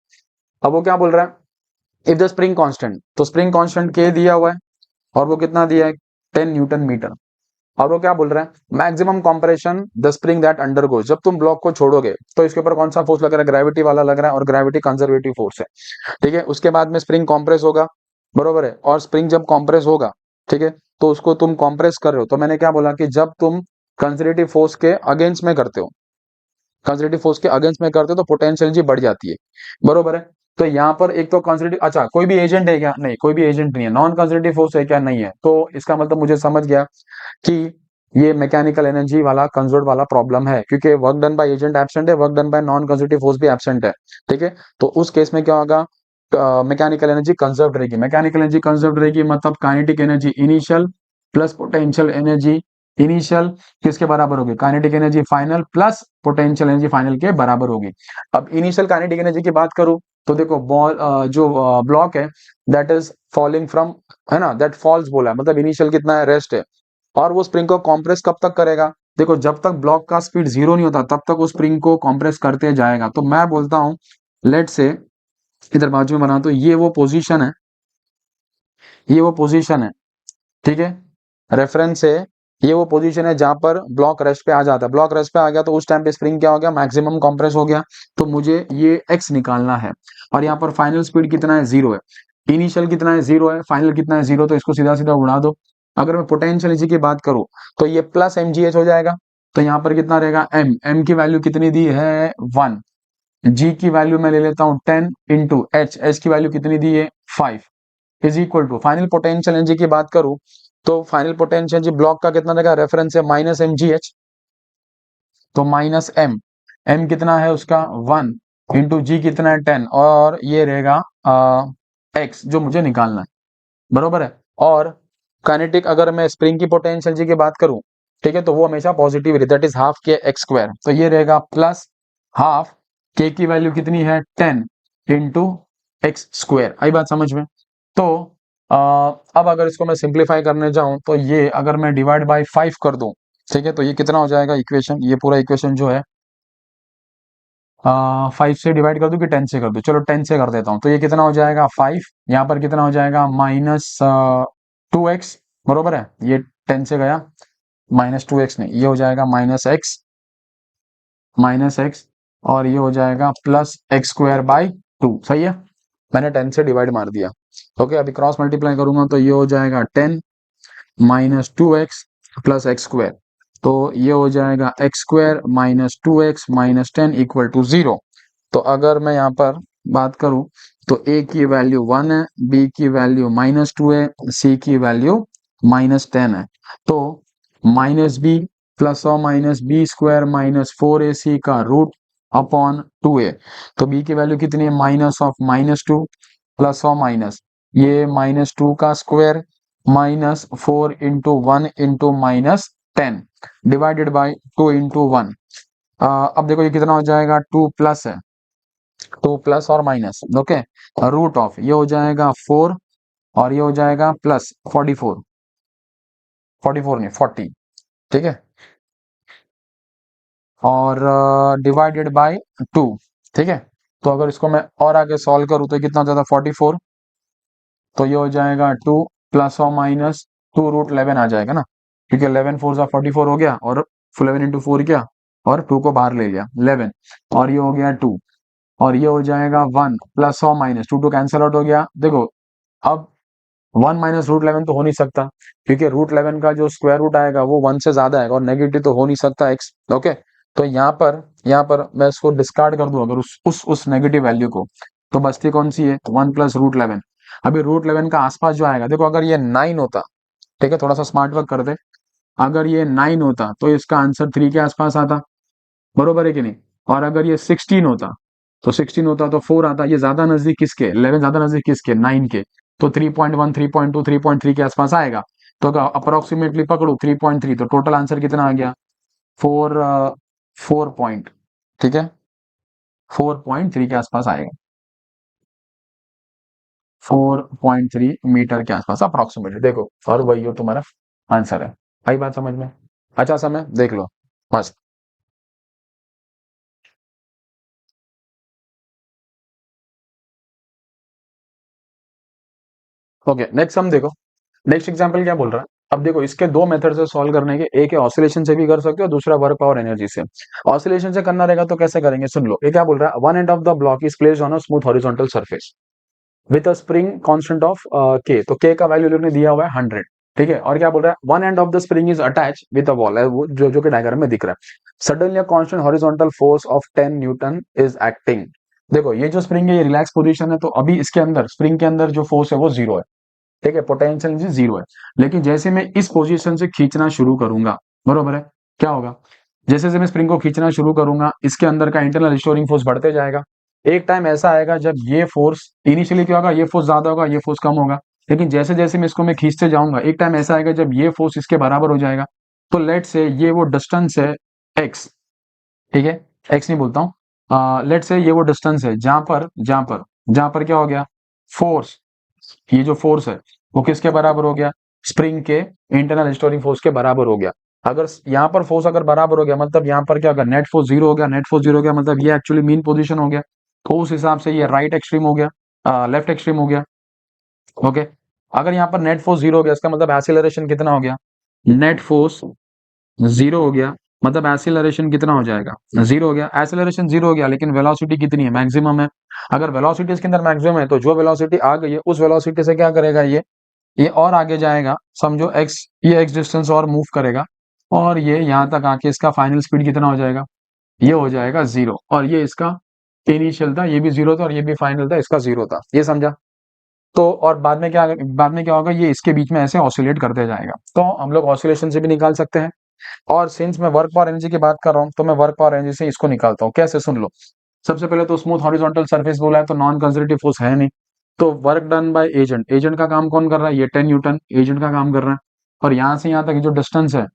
अब वो क्या बोल रहा है, इफ द स्प्रिंग कांस्टेंट, तो स्प्रिंग कांस्टेंट के दिया हुआ है, और वो कितना दिया है 10 Nm। और वो क्या बोल रहा है, maximum compression the spring that undergoes, जब तुम ब्लॉक को छोड़ोगे तो इसके ऊपर कौन सा फोर्स लग रहा है, ग्रेविटी वाला लग रहा है, और ग्रेविटी कंजर्वेटिव फोर्स है। ठीक है, उसके बाद में स्प्रिंग कॉम्प्रेस होगा, बरोबर है, और स्प्रिंग जब कॉम्प्रेस होगा, ठीक है, तो उसको तुम कॉम्प्रेस कर रहे हो, तो मैंने क्या बोला कि जब तुम कंजर्वेटिव फोर्स के अगेंस्ट में करते हो, कंजर्वेटिव फोर्स के अगेंस्ट में करते हो तो पोटेंशियल एनर्जी बढ़ जाती है, बरोबर है। तो यहाँ पर एक तो कंजर्वेटिव, अच्छा कोई भी एजेंट है क्या, नहीं, कोई भी एजेंट नहीं है, नॉन कंजर्वेटिव फोर्स है क्या, नहीं है, तो इसका मतलब मुझे समझ गया कि ये मैकेनिकल एनर्जी वाला कंजर्व वाला प्रॉब्लम है, क्योंकि work done by agent absent है, work done by non conservative force भी एब्सेंट है। ठीक है, तो उस केस में क्या होगा, मैकेनिकल एनर्जी कंजर्व रहेगी, मैकेनिकल एनर्जी कंजर्व रहेगी, मतलब kinetic energy initial plus potential energy initial किसके बराबर होगी, kinetic energy final plus potential energy final के बराबर होगी। अब इनिशियल काइनेटिक एनर्जी की बात करूं, तो देखो बॉल, जो ब्लॉक है दैट इज फॉलिंग फ्रॉम, है ना, दैट फॉल्स बोला है, मतलब इनिशियल कितना है, रेस्ट है, और वो स्प्रिंग को कॉम्प्रेस कब तक करेगा, देखो जब तक ब्लॉक का स्पीड 0 नहीं होता तब तक वो स्प्रिंग को कॉम्प्रेस करते जाएगा। तो मैं बोलता हूं, लेट से इधर बाजू में बना, तो ये वो पोजीशन है, ये वो पोजीशन है, ठीक है, रेफरेंस है, ये वो पोजीशन है जहां पर ब्लॉक रेस्ट पे आ जाता है, ब्लॉक रेस्ट पे आ गया तो उस टाइम पे स्प्रिंग क्या हो गया, मैक्सिमम कंप्रेस हो गया। तो मुझे ये एक्स निकालना है, और यहाँ पर फाइनल स्पीड कितना है, 0 है, इनिशियल कितना है, 0 है, फाइनल कितना है, 0, तो इसको सीधा सीधा उड़ा दो। अगर मैं पोटेंशियल एनर्जी की बात करूं, तो ये प्लस एम जी एच हो जाएगा, तो यहाँ पर कितना रहेगा, एम की वैल्यू कितनी दी है 1, जी की वैल्यू मैं ले लेता हूँ 10 इंटू एच की वैल्यू कितनी दी है 5, is equal to, final potential energy की बात करूं, तो फाइनल पोटेंशियल एनर्जी ब्लॉक का कितना रहेगा, रेफरेंस है माइनस एम जी एच, तो माइनस एम, एम कितना है उसका 1 इंटू जी कितना है 10, और ये रहेगा एक्स जो मुझे निकालना है, बरोबर है। और काइनेटिक, अगर मैं स्प्रिंग की पोटेंशियल एनर्जी की बात करूं, ठीक है, तो वो हमेशा पॉजिटिव रहती है, दैट इज हाफ के एक्स स्क्वायर, तो ये रहेगा प्लस हाफ के की वैल्यू कितनी है 10 इंटू एक्स स्क्वायर, आई बात समझ में। तो अब अगर इसको मैं सिंप्लीफाई करने जाऊं, तो ये अगर मैं डिवाइड बाय 5 कर दूं, ठीक है, तो ये कितना हो जाएगा इक्वेशन, ये पूरा इक्वेशन जो है 5 से डिवाइड कर दूं कि 10 से कर दूं, चलो 10 से कर देता हूं, तो ये कितना हो जाएगा 5, यहाँ पर कितना हो जाएगा माइनस 2x, बरोबर है, ये 10 से गया, माइनस 2x नहीं, ये हो जाएगा माइनस एक्स, और ये हो जाएगा प्लस एक्स स्क्वायर बाई 2, सही है, मैंने 10 से डिवाइड मार दिया। ओके, अभी क्रॉस मल्टीप्लाई करूंगा तो ये हो जाएगा 10 minus 2x plus x square, तो ये हो जाएगा x square minus 2x minus 10 equal to 0। तो अगर मैं यहाँ पर बात करूं, तो a की वैल्यू 1 है, b की वैल्यू -2 है, c की वैल्यू -10 है, तो -b प्लस और minus B square minus 4ac का रूट अपॉन 2a, तो b की वैल्यू कितनी है, माइनस ऑफ -2 प्लस और माइनस, ये -2 का square -4 into 1 into -10 divided by 2 into 1। अब देखो ये कितना हो जाएगा, 2 प्लस है, 2 प्लस और माइनस, ओके, रूट ऑफ ये हो जाएगा 4, और ये हो जाएगा प्लस 44, 44 नहीं 40, ठीक है, और डिवाइडेड बाय 2, ठीक है। तो अगर इसको मैं और आगे सॉल्व करूं तो कितना हो जाता है 44, तो ये हो जाएगा 2 प्लस और माइनस 2 रूट 11 आ जाएगा ना, क्योंकि 11 4 44 हो गया, और 11 इंटू 4 क्या, और 2 को बाहर ले लिया 11, और ये हो गया 2, और ये हो जाएगा 1 प्लस और माइनस, 2 कैंसिल आउट हो गया। देखो अब 1 माइनस रूट 11 तो हो नहीं सकता, क्योंकि रूट 11 का जो स्क्वायर रूट आएगा वो 1 से ज्यादा आएगा और नेगेटिव तो हो नहीं सकता x। ओके, तो यहाँ पर मैं इसको डिस्कार्ड कर दूं अगर उस नेगेटिव वैल्यू को, तो बचती कौन सी है, 1 प्लस रूट 11। अभी रूट 11 का आसपास जो आएगा, देखो अगर ये 9 होता, ठीक है, थोड़ा सा स्मार्ट वर्क कर दे, अगर ये 9 होता तो इसका आंसर 3 के आसपास आता, बरोबर है कि नहीं। और अगर ये 16 होता, तो 16 होता तो 4 आता, ये ज्यादा नजदीक किसके, 11 ज्यादा नजदीक किसके, 9 के, तो 3.1 3.2 3.3 के आसपास आएगा। तो अप्रोक्सीमेटली पकड़ो 3.3, तो टोटल आंसर कितना आ गया, 4 4 पॉइंट, ठीक है, 4.3 के आसपास आएगा, 4.3 मीटर के आसपास अप्रोक्सीमेटली। देखो और वही हो तुम्हारा आंसर है। आई बात समझ में, अच्छा समय देख लो, मस्त। ओके नेक्स्ट हम देखो, नेक्स्ट एग्जांपल क्या बोल रहा है। अब देखो इसके दो मेथड से सॉल्व करने के, एक है ऑसिलेशन से भी कर सकते हो, दूसरा वर्क पावर एनर्जी से। ऑसिलेशन से करना रहेगा तो कैसे करेंगे, सुन लो। ये क्या बोल रहा है, one end of the block is placed on a smooth horizontal surface with a spring constant of के, तो के का वैल्यू लोग ने दिया हुआ है 100, ठीक है। और क्या बोल रहा है, one end of the spring is attach with a wall, वो जो कि डायग्राम में दिख रहा है। Suddenly a constant horizontal force of 10 Newton is acting. देखो ये जो स्प्रिंग है ये रिलैक्स पोजीशन है, तो अभी इसके अंदर स्प्रिंग के अंदर जो फोर्स है वो जीरो है, ठीक है, पोटेंशियल एनर्जी जीरो है। लेकिन जैसे मैं इस पोजीशन से खींचना शुरू करूंगा, बरोबर है, क्या होगा, जैसे जैसे मैं स्प्रिंग को खींचना शुरू करूंगा इसके अंदर का इंटरनल रिस्टोरिंग फोर्स बढ़ते जाएगा। एक टाइम ऐसा आएगा जब ये फोर्स इनिशियली क्या होगा, ये फोर्स ज्यादा होगा, ये फोर्स कम होगा। लेकिन जैसे जैसे मैं इसको मैं खींचते जाऊंगा एक टाइम ऐसा आएगा जब ये फोर्स इसके बराबर हो जाएगा। तो लेट से ये वो डिस्टेंस है एक्स, ठीक है, एक्स नहीं बोलता हूँ, लेट से ये वो डिस्टेंस है जहां पर क्या हो गया, फोर्स, ये जो फोर्स है वो किसके बराबर हो गया, स्प्रिंग के इंटरनल स्टोरिंग फोर्स के बराबर हो गया। अगर यहाँ पर फोर्स अगर बराबर हो गया मतलब यहाँ पर क्या होगा, नेट फोर्स जीरो हो गया, नेट फोर्स जीरो हो गया मतलब ये एक्चुअली मीन पोजीशन हो गया। तो उस हिसाब से ये राइट एक्सट्रीम हो गया, लेफ्ट एक्सट्रीम हो गया। ओके, अगर यहाँ पर नेट फोर्स जीरो हो गया इसका मतलब एक्सीलरेशन कितना हो गया, नेट फोर्स जीरो हो गया, मतलब एक्सीलरेशन कितना हो जाएगा, जीरो हो गया। एक्सीलरेशन जीरो हो गया लेकिन वेलोसिटी कितनी है, मैक्सिमम है। अगर वेलोसिटी इसके अंदर मैक्सिमम है तो जो वेलोसिटी आ गई है उस वेलोसिटी से क्या करेगा ये और आगे जाएगा, समझो एक्स, ये एक्स डिस्टेंस और मूव करेगा, और ये यहाँ तक आके इसका फाइनल स्पीड कितना हो जाएगा, ये हो जाएगा जीरो। और ये इसका इनिशियल था, ये भी जीरो था, और ये भी फाइनल था, इसका जीरो था, ये समझा। तो और बाद में क्या होगा, ये इसके बीच में ऐसे ऑसिलेट करते जाएगा। तो हम लोग ऑसिलेशन से भी निकाल सकते हैं। और सिंस मैं वर्क पावर एनर्जी की बात कर रहा हूँ तो मैं वर्क पावर एनर्जी से इसको निकालता हूँ, कैसे, सुन लो। सबसे पहले तो स्मूथ हॉरिजॉन्टल सरफेस बोला है तो नॉन कंजर्वेटिव फोर्स है नहीं, तो work done by agent, agent का काम कौन कर रहा है, ये 10 न्यूटन एजेंट का काम कर रहा है। और यहाँ से यहाँ तक जो डिस्टेंस है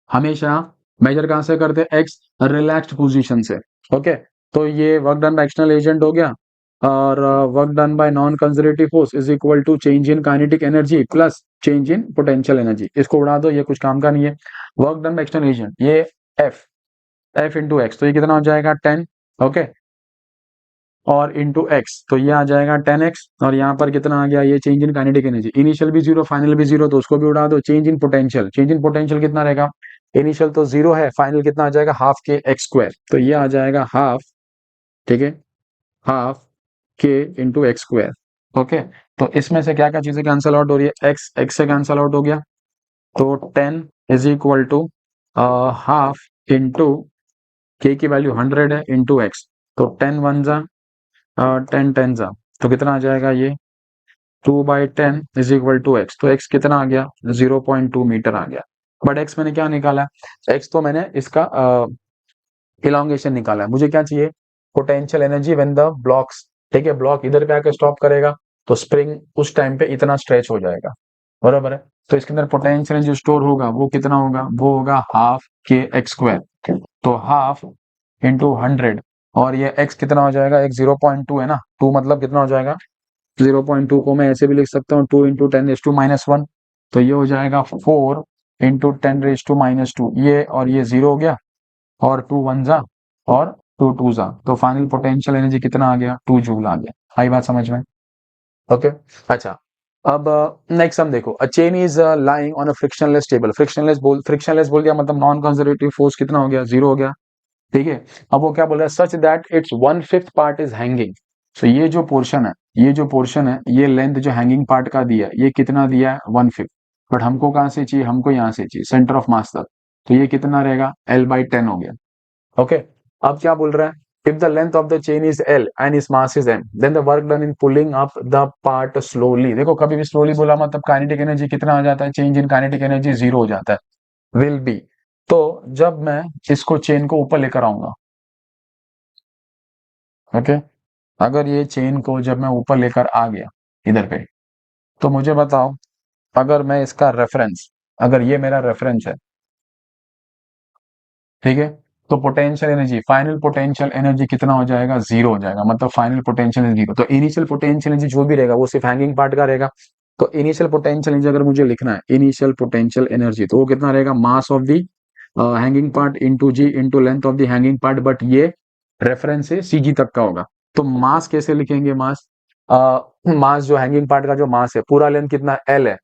हमेशा मेजर कहाँ से करते हैं, एक्स रिलैक्स्ड पोजीशन से। ओके, तो ये work done by external agent हो गया, और work done by non conservative force is equal to change in kinetic energy plus change in potential energy. इसको उड़ा दो, ये कुछ काम का नहीं है। Work done by external agent ये एफ, एफ इंटू एक्स, तो ये कितना हो जाएगा 10, ओके, और इंटू एक्स तो ये आ जाएगा 10x, और यहाँ पर कितना आ गया, ये change in kinetic energy, initial भी जीरो फाइनल भी जीरो, तो उसको भी उड़ा दो। Change in potential, change in potential कितना रहेगा, इनिशियल तो जीरो है, फाइनल कितना आ जाएगा, हाफ के एक्स स्क्वायर, तो ये आ जाएगा हाफ, ठीक है, हाफ के इंटू एक्स स्क्वायर। ओके, तो इसमें से क्या क्या चीजें कैंसिल आउट हो रही है, एक्स एक्स से कैंसिल आउट हो गया, तो 10 is equal to half into k की वैल्यू 100 है इंटू एक्स, तो 10 वन जा 10 10 जा, तो कितना आ जाएगा ये 2/10 इज इक्वल टू एक्स, तो एक्स कितना आ गया 0.2 मीटर आ गया। बट एक्स मैंने क्या निकाला, एक्स तो मैंने इसका इलांगेशन निकाला है, मुझे क्या चाहिए, potential energy when the blocks, ठीक है, ब्लॉक इधर पे आके स्टॉप करेगा तो स्प्रिंग उस टाइम पे इतना स्ट्रेच हो जाएगा, बराबर है। तो इसके अंदर पोटेंशियल जो स्टोर होगा वो कितना होगा, वो होगा हाफ के एक्स स्क्वायर, तो हाफ इंटू 100, और ये x कितना हो जाएगा, x 0.2 है ना, 2 मतलब कितना हो जाएगा, 0.2 को मैं ऐसे भी लिख सकता हूँ 2 इंटू 10⁻⁻1, तो ये हो जाएगा 4 इंटू 10⁻⁻2, ये और ये जीरो हो गया, और 2 वन जा और 2 टू जा, तो फाइनल पोटेंशियल एनर्जी कितना आ गया, 2 जूल आ गया। आई बात समझ में, ओके। अच्छा, अब नेक्स्ट हम देखो, a chain is lying on a frictionless table, frictionless बोल दिया मतलब नॉन कंजर्वेटिव फोर्स कितना हो गया, जीरो हो गया, ठीक है। अब वो क्या बोल रहा है, such that it's 1/5 part is hanging. तो ये जो पोर्शन है, ये जो पोर्शन है, ये लेंथ जो हैंगिंग पार्ट का दिया है, ये कितना दिया है 1/5। बट हमको कहाँ से चाहिए, हमको यहाँ से चाहिए सेंटर ऑफ मास तक। तो ये कितना रहेगा, L/10 हो गया। ओके। अब क्या बोल रहा है, if the length of the chain is L and its mass is M, then the work done in pulling up the part slowly, देखो कभी भी स्लोली बोला मतलब काइनेटिक एनर्जी कितना आ जाता है, चेंज इन काइनेटिक एनर्जी 0 हो जाता है, विल बी। तो जब मैं इसको चेन को ऊपर लेकर आऊंगा, ओके, अगर ये चेन को जब मैं ऊपर लेकर आ गया इधर पे, तो मुझे बताओ, अगर मैं इसका रेफरेंस, अगर ये मेरा रेफरेंस है, ठीक है, तो potential energy, final potential energy कितना हो जाएगा, 0 हो जाएगा, मतलब फाइनल पोटेंशियल एनर्जी 0। तो इनिशियल पोटेंशियल एनर्जी जो भी रहेगा वो सिर्फ हैंगिंग पार्ट का रहेगा। तो इनिशियल पोटेंशियल एनर्जी अगर मुझे लिखना है, इनिशियल पोटेंशियल एनर्जी, तो वो कितना रहेगा, mass of the hanging part into g into length of the hanging part, but ये रेफरेंस से सी जी तक का होगा। तो मास कैसे लिखेंगे, मास, मास जो हैंगिंग पार्ट का जो मास है, पूरा लेंथ कितना एल है,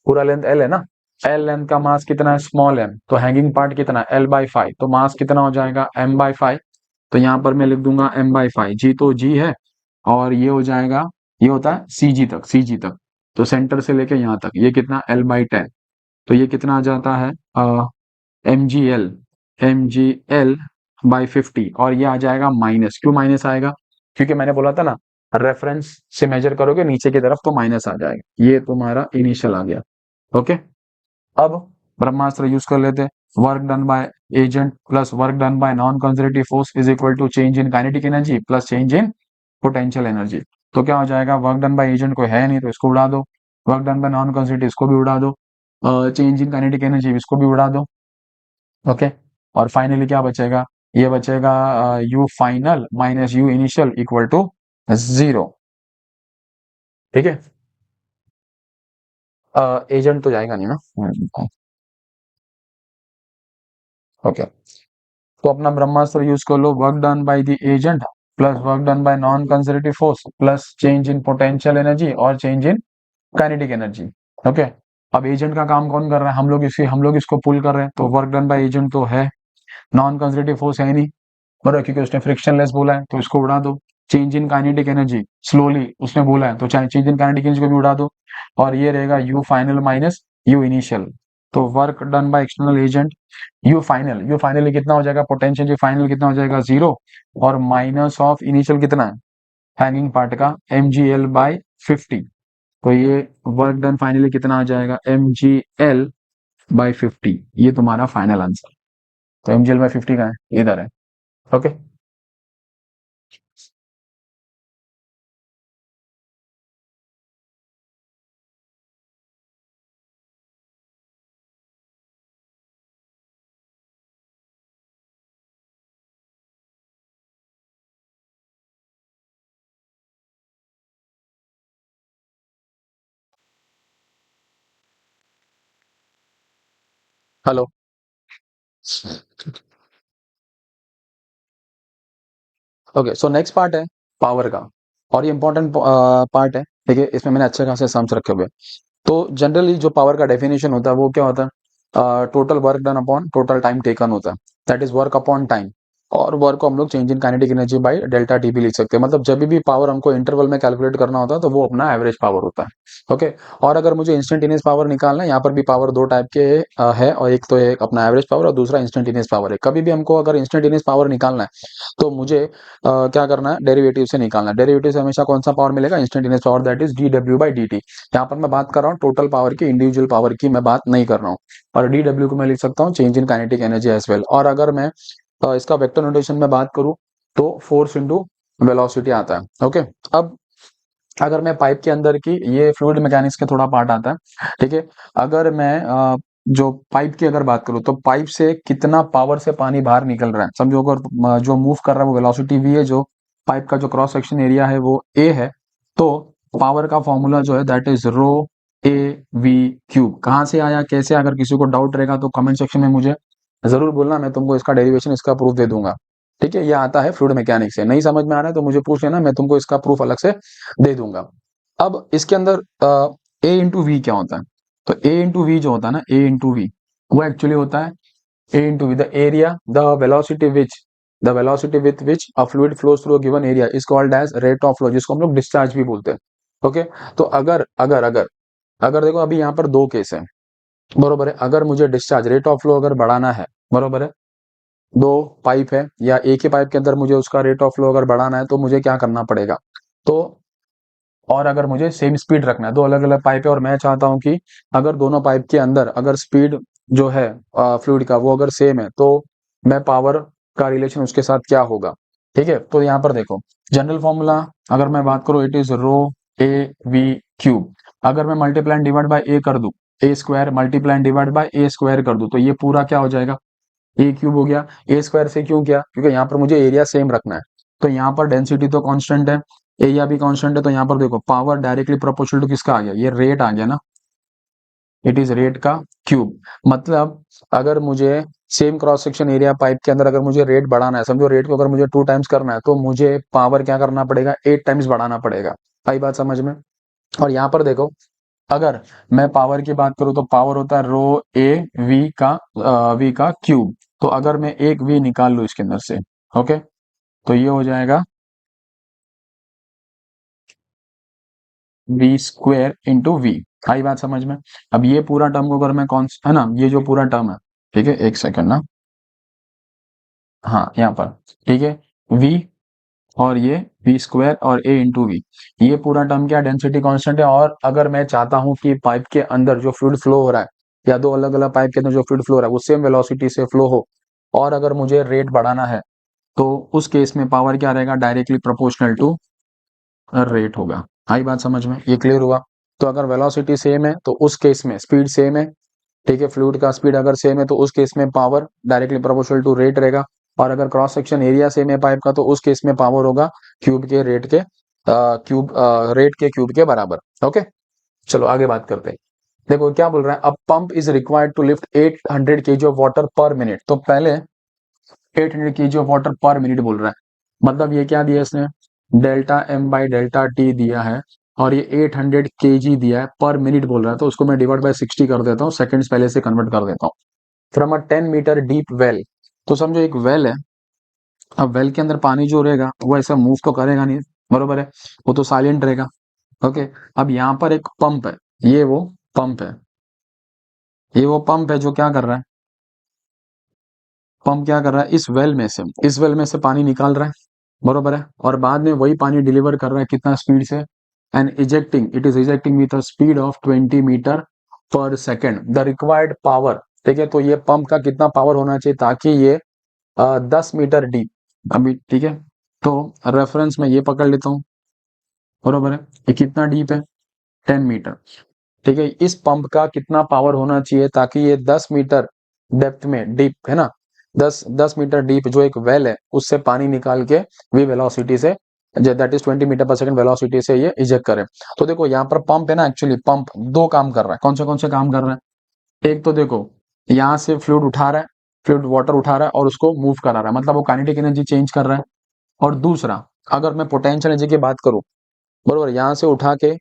पूरा लेंथ एल है ना, एल लेंथ का मास कितना है, स्मॉल एम, तो हैंगिंग पार्ट कितना है L/5, तो मास कितना हो जाएगा M/5। तो यहाँ पर मैं लिख दूंगा M/5, जी तो जी है, और ये हो जाएगा, ये होता है सी जी तक, सी जी तक, तो सेंटर से लेके यहाँ तक ये कितना L/10। तो ये कितना आ जाता है MgL, MgL/50, और ये आ जाएगा माइनस, क्यों माइनस आएगा, क्योंकि मैंने बोला था ना, रेफरेंस से मेजर करोगे नीचे की तरफ तो माइनस आ जाएगा। ये तुम्हारा इनिशियल आ गया। ओके। अब ब्रह्मास्त्र यूज कर लेते हैं, work done by agent plus work done by non conservative force is equal to change in kinetic energy plus change in potential energy. तो क्या हो जाएगा, वर्क डन बाय एजेंट कोई है नहीं तो इसको उड़ा दो, work done by non conservative इसको भी उड़ा दो, चेंज इन काइनेटिक एनर्जी इसको भी उड़ा दो। ओके। और फाइनली क्या बचेगा, ये बचेगा U final minus you initial equal to 0। ठीक है। एजेंट तो जाएगा नहीं ना। ओके। तो अपना ब्रह्मास्त्र यूज कर लो, work done by the agent plus work done by non conservative force plus change in potential energy और change in kinetic energy. Okay. अब एजेंट का काम कौन कर रहा है, हम लोग इसको पुल कर रहे हैं, तो वर्क डन बाय एजेंट तो है, नॉन कंजर्वेटिव फोर्स है नहीं, बराबर, क्योंकि उसने फ्रिक्शनलेस बोला है तो इसको उड़ा दो। Change in kinetic energy slowly उसने बोला है तो चाहे चेंज इन काइनेटिक एनर्जी को भी उड़ा दो, और ये रहेगा you final minus you initial. तो work done by external agent, U finally कितना हो जाएगा, पोटेंशियल यू फाइनल कितना हो जाएगा 0, और माइनस ऑफ इनिशियल कितना है, हैंगिंग पार्ट का MgL/50। तो ये वर्क डन फाइनली कितना आ जाएगा, MgL/50, ये तुम्हारा फाइनल आंसर। तो MgL/50 का है, इधर है। Okay. Hello. Okay, so next part है पावर का, और ये इंपॉर्टेंट पार्ट है। ठीक है, इसमें मैंने अच्छे खासे सम्स रखे हुए हैं। तो जनरली जो पावर का डेफिनेशन होता है वो क्या होता है, total work done upon total time taken होता है, that is work upon time. और वर्क को हम लोग change in kinetic energy by delta T भी लिख सकते हैं, मतलब जब भी पावर हमको इंटरवल में कैलकुलेट करना होता है तो वो अपना एवरेज पावर होता है। ओके। और अगर मुझे इंस्टेंटेनियस पावर निकालना है, यहाँ पर भी पावर दो टाइप के है, और एक तो है अपना एवरेज पावर और दूसरा इंस्टेंटेनियस पावर है। कभी भी हमको अगर इंस्टेंटेनियस पावर निकालना है तो मुझे क्या करना है, डेरिवेटिव से निकालना है। डेरिवेटिव से हमेशा कौन सा पावर मिलेगा, instantaneous power, that is dw/dt। यहाँ पर मैं बात कर रहा हूँ टोटल पावर की, इंडिविजुअल पावर की मैं बात नहीं कर रहा हूँ। और dw को मैं लिख सकता हूँ change in kinetic energy as well. और अगर मैं इसका वेक्टर नोटेशन में बात करूँ तो फोर्स इंटू वेलोसिटी आता है। ओके। अब अगर मैं पाइप के अंदर की, ये फ्लूइड मैकेनिक्स का थोड़ा पार्ट आता है। ठीक है। अगर मैं जो पाइप की अगर बात करूं तो पाइप से कितना पावर से पानी बाहर निकल रहा है समझो, अगर जो मूव कर रहा है वो वेलोसिटी v है, जो पाइप का जो क्रॉस सेक्शन एरिया है वो a है, तो पावर का फॉर्मूला जो है that is rho a v cube. कहाँ से आया, कैसे, अगर किसी को डाउट रहेगा तो कमेंट सेक्शन में मुझे जरूर बोलना, मैं तुमको इसका डेरिवेशन, इसका प्रूफ दे दूंगा। ठीक है, ये आता है फ्लूइड मैकेनिक्स से, नहीं समझ में आ रहा है तो मुझे पूछ लेना, मैं तुमको इसका प्रूफ अलग से दे दूंगा। अब इसके अंदर ए इंटू वी क्या होता है, तो ए इंटू वी जो होता है ना, ए इंटू वी, वो एक्चुअली होता है A into V, the area the velocity which the velocity with which a fluid flows through a given area is called as rate of flow, जिसको हम लोग डिस्चार्ज भी बोलते हैं। ओके, तो अगर अगर अगर अगर देखो अभी यहाँ पर दो केस है, बरोबर है। अगर मुझे डिस्चार्ज रेट ऑफ फ्लो अगर बढ़ाना है, बरोबर है, दो पाइप है या एक ही पाइप के अंदर मुझे उसका रेट ऑफ फ्लो अगर बढ़ाना है तो मुझे क्या करना पड़ेगा, तो और अगर मुझे सेम स्पीड रखना है, दो अलग अलग पाइप है और मैं चाहता हूं कि अगर दोनों पाइप के अंदर अगर स्पीड जो है फ्लूइड का वो अगर सेम है, तो मैं पावर का रिलेशन उसके साथ क्या होगा। ठीक है, तो यहाँ पर देखो जनरल फॉर्मूला अगर मैं बात करूं, it is rho A V cube. अगर मैं मल्टीप्लाई डिवाइड बाय ए कर दूं, A square multiply divide by A square कर दूं, तो ये पूरा क्या हो जाएगा, ए क्यूब हो गया। ए स्क्वायर से क्यों किया, क्योंकि यहाँ पर मुझे एरिया सेम रखना है, तो यहाँ पर डेंसिटी तो कांस्टेंट है, एरिया भी कांस्टेंट है, तो यहाँ पर देखो पावर डायरेक्टली प्रोपोर्शनल टू किसका आ गया, ये रेट आ गया ना, इट इज रेट का क्यूब। मतलब अगर मुझे same cross section area pipe के अंदर अगर मुझे रेट बढ़ाना है, समझो रेट को अगर मुझे 2 टाइम्स करना है, तो मुझे पावर क्या करना पड़ेगा, 8 टाइम्स बढ़ाना पड़ेगा। आई बात समझ में। और यहाँ पर देखो अगर मैं पावर की बात करूं तो पावर होता है रो ए वी का क्यूब। तो अगर मैं एक वी निकाल लूं इसके अंदर से, ओके, तो ये हो जाएगा वी स्क्वेयर इंटू वी। आई बात समझ में। अब ये पूरा टर्म को अगर मैं कौन है ना, ये जो पूरा टर्म है, ठीक है, एक सेकंड ना, हाँ यहाँ पर, ठीक है, वी और ये वी स्क्वायर और ए इंटू वी, ये पूरा टर्म क्या डेंसिटी कांस्टेंट है। और अगर मैं चाहता हूं कि पाइप के अंदर जो फ्लूइड फ्लो हो रहा है या दो अलग अलग पाइप के अंदर जो फ्लूइड फ्लो हो रहा है वो सेम वेलोसिटी से फ्लो हो, और अगर मुझे रेट बढ़ाना है, तो उस केस में पावर क्या रहेगा, डायरेक्टली प्रोपोर्शनल टू रेट होगा। आई बात समझ में, ये क्लियर हुआ। तो अगर वेलोसिटी सेम है तो उस केस में स्पीड सेम है, ठीक है, फ्लूइड का स्पीड अगर सेम है तो उस केस में power directly proportional to rate रहेगा। और अगर क्रॉस सेक्शन एरिया सेम है पाइप का, तो उस केस में पावर होगा क्यूब के रेट के रेट के क्यूब के बराबर। ओके, चलो आगे बात करते हैं। देखो क्या बोल रहा है, अब pump is required to lift 800 KG of water per minute. तो पहले 800 KG of water per minute बोल रहा है, मतलब ये क्या दिया इसने, delta m by delta t दिया है, और ये 800 केजी दिया है पर मिनट बोल रहा है, तो उसको मैं डिवाइड बाय 60 कर देता हूँ, सेकंड्स पहले से कन्वर्ट कर देता हूँ। From a 10 metre deep well, तो समझो एक वेल है, अब वेल के अंदर पानी जो रहेगा वो ऐसा मूव तो करेगा नहीं, बरोबर है, वो तो साइलेंट रहेगा। ओके, अब यहाँ पर एक पंप है, ये वो पंप है, ये वो पंप है जो क्या कर रहा है, पंप क्या कर रहा है, इस वेल में से पानी निकाल रहा है, बरोबर है, और बाद में वही पानी डिलीवर कर रहा है कितना स्पीड से, and ejecting, it is ejecting with a speed of 20 metre per second. The required power, ठीक है, तो ये पंप का कितना पावर होना चाहिए ताकि ये 10 मीटर डीप, अभी ठीक है, तो रेफरेंस में ये पकड़ लेता हूँ, बरोबर है, ये कितना डीप है, 10 मीटर, ठीक है। इस पंप का कितना पावर होना चाहिए ताकि ये 10 मीटर डेप्थ में, डीप है ना, 10 मीटर डीप जो एक वेल है उससे पानी निकाल के वी वेलोसिटी से, that is 20 metre per second velocity से ये इजेक्ट करे। तो देखो यहाँ पर पंप है ना, एक्चुअली पंप दो काम कर रहा है, कौन से काम कर रहा है, एक तो देखो यहाँ से फ्लूइड उठा रहा है, फ्लूइड वाटर उठा रहा है और उसको मूव करा रहा है, मतलब वो काइनेटिक एनर्जी चेंज कर रहा है। और दूसरा, अगर मैं पोटेंशियल एनर्जी की बात करूं, बरोबर, यहाँ से उठा के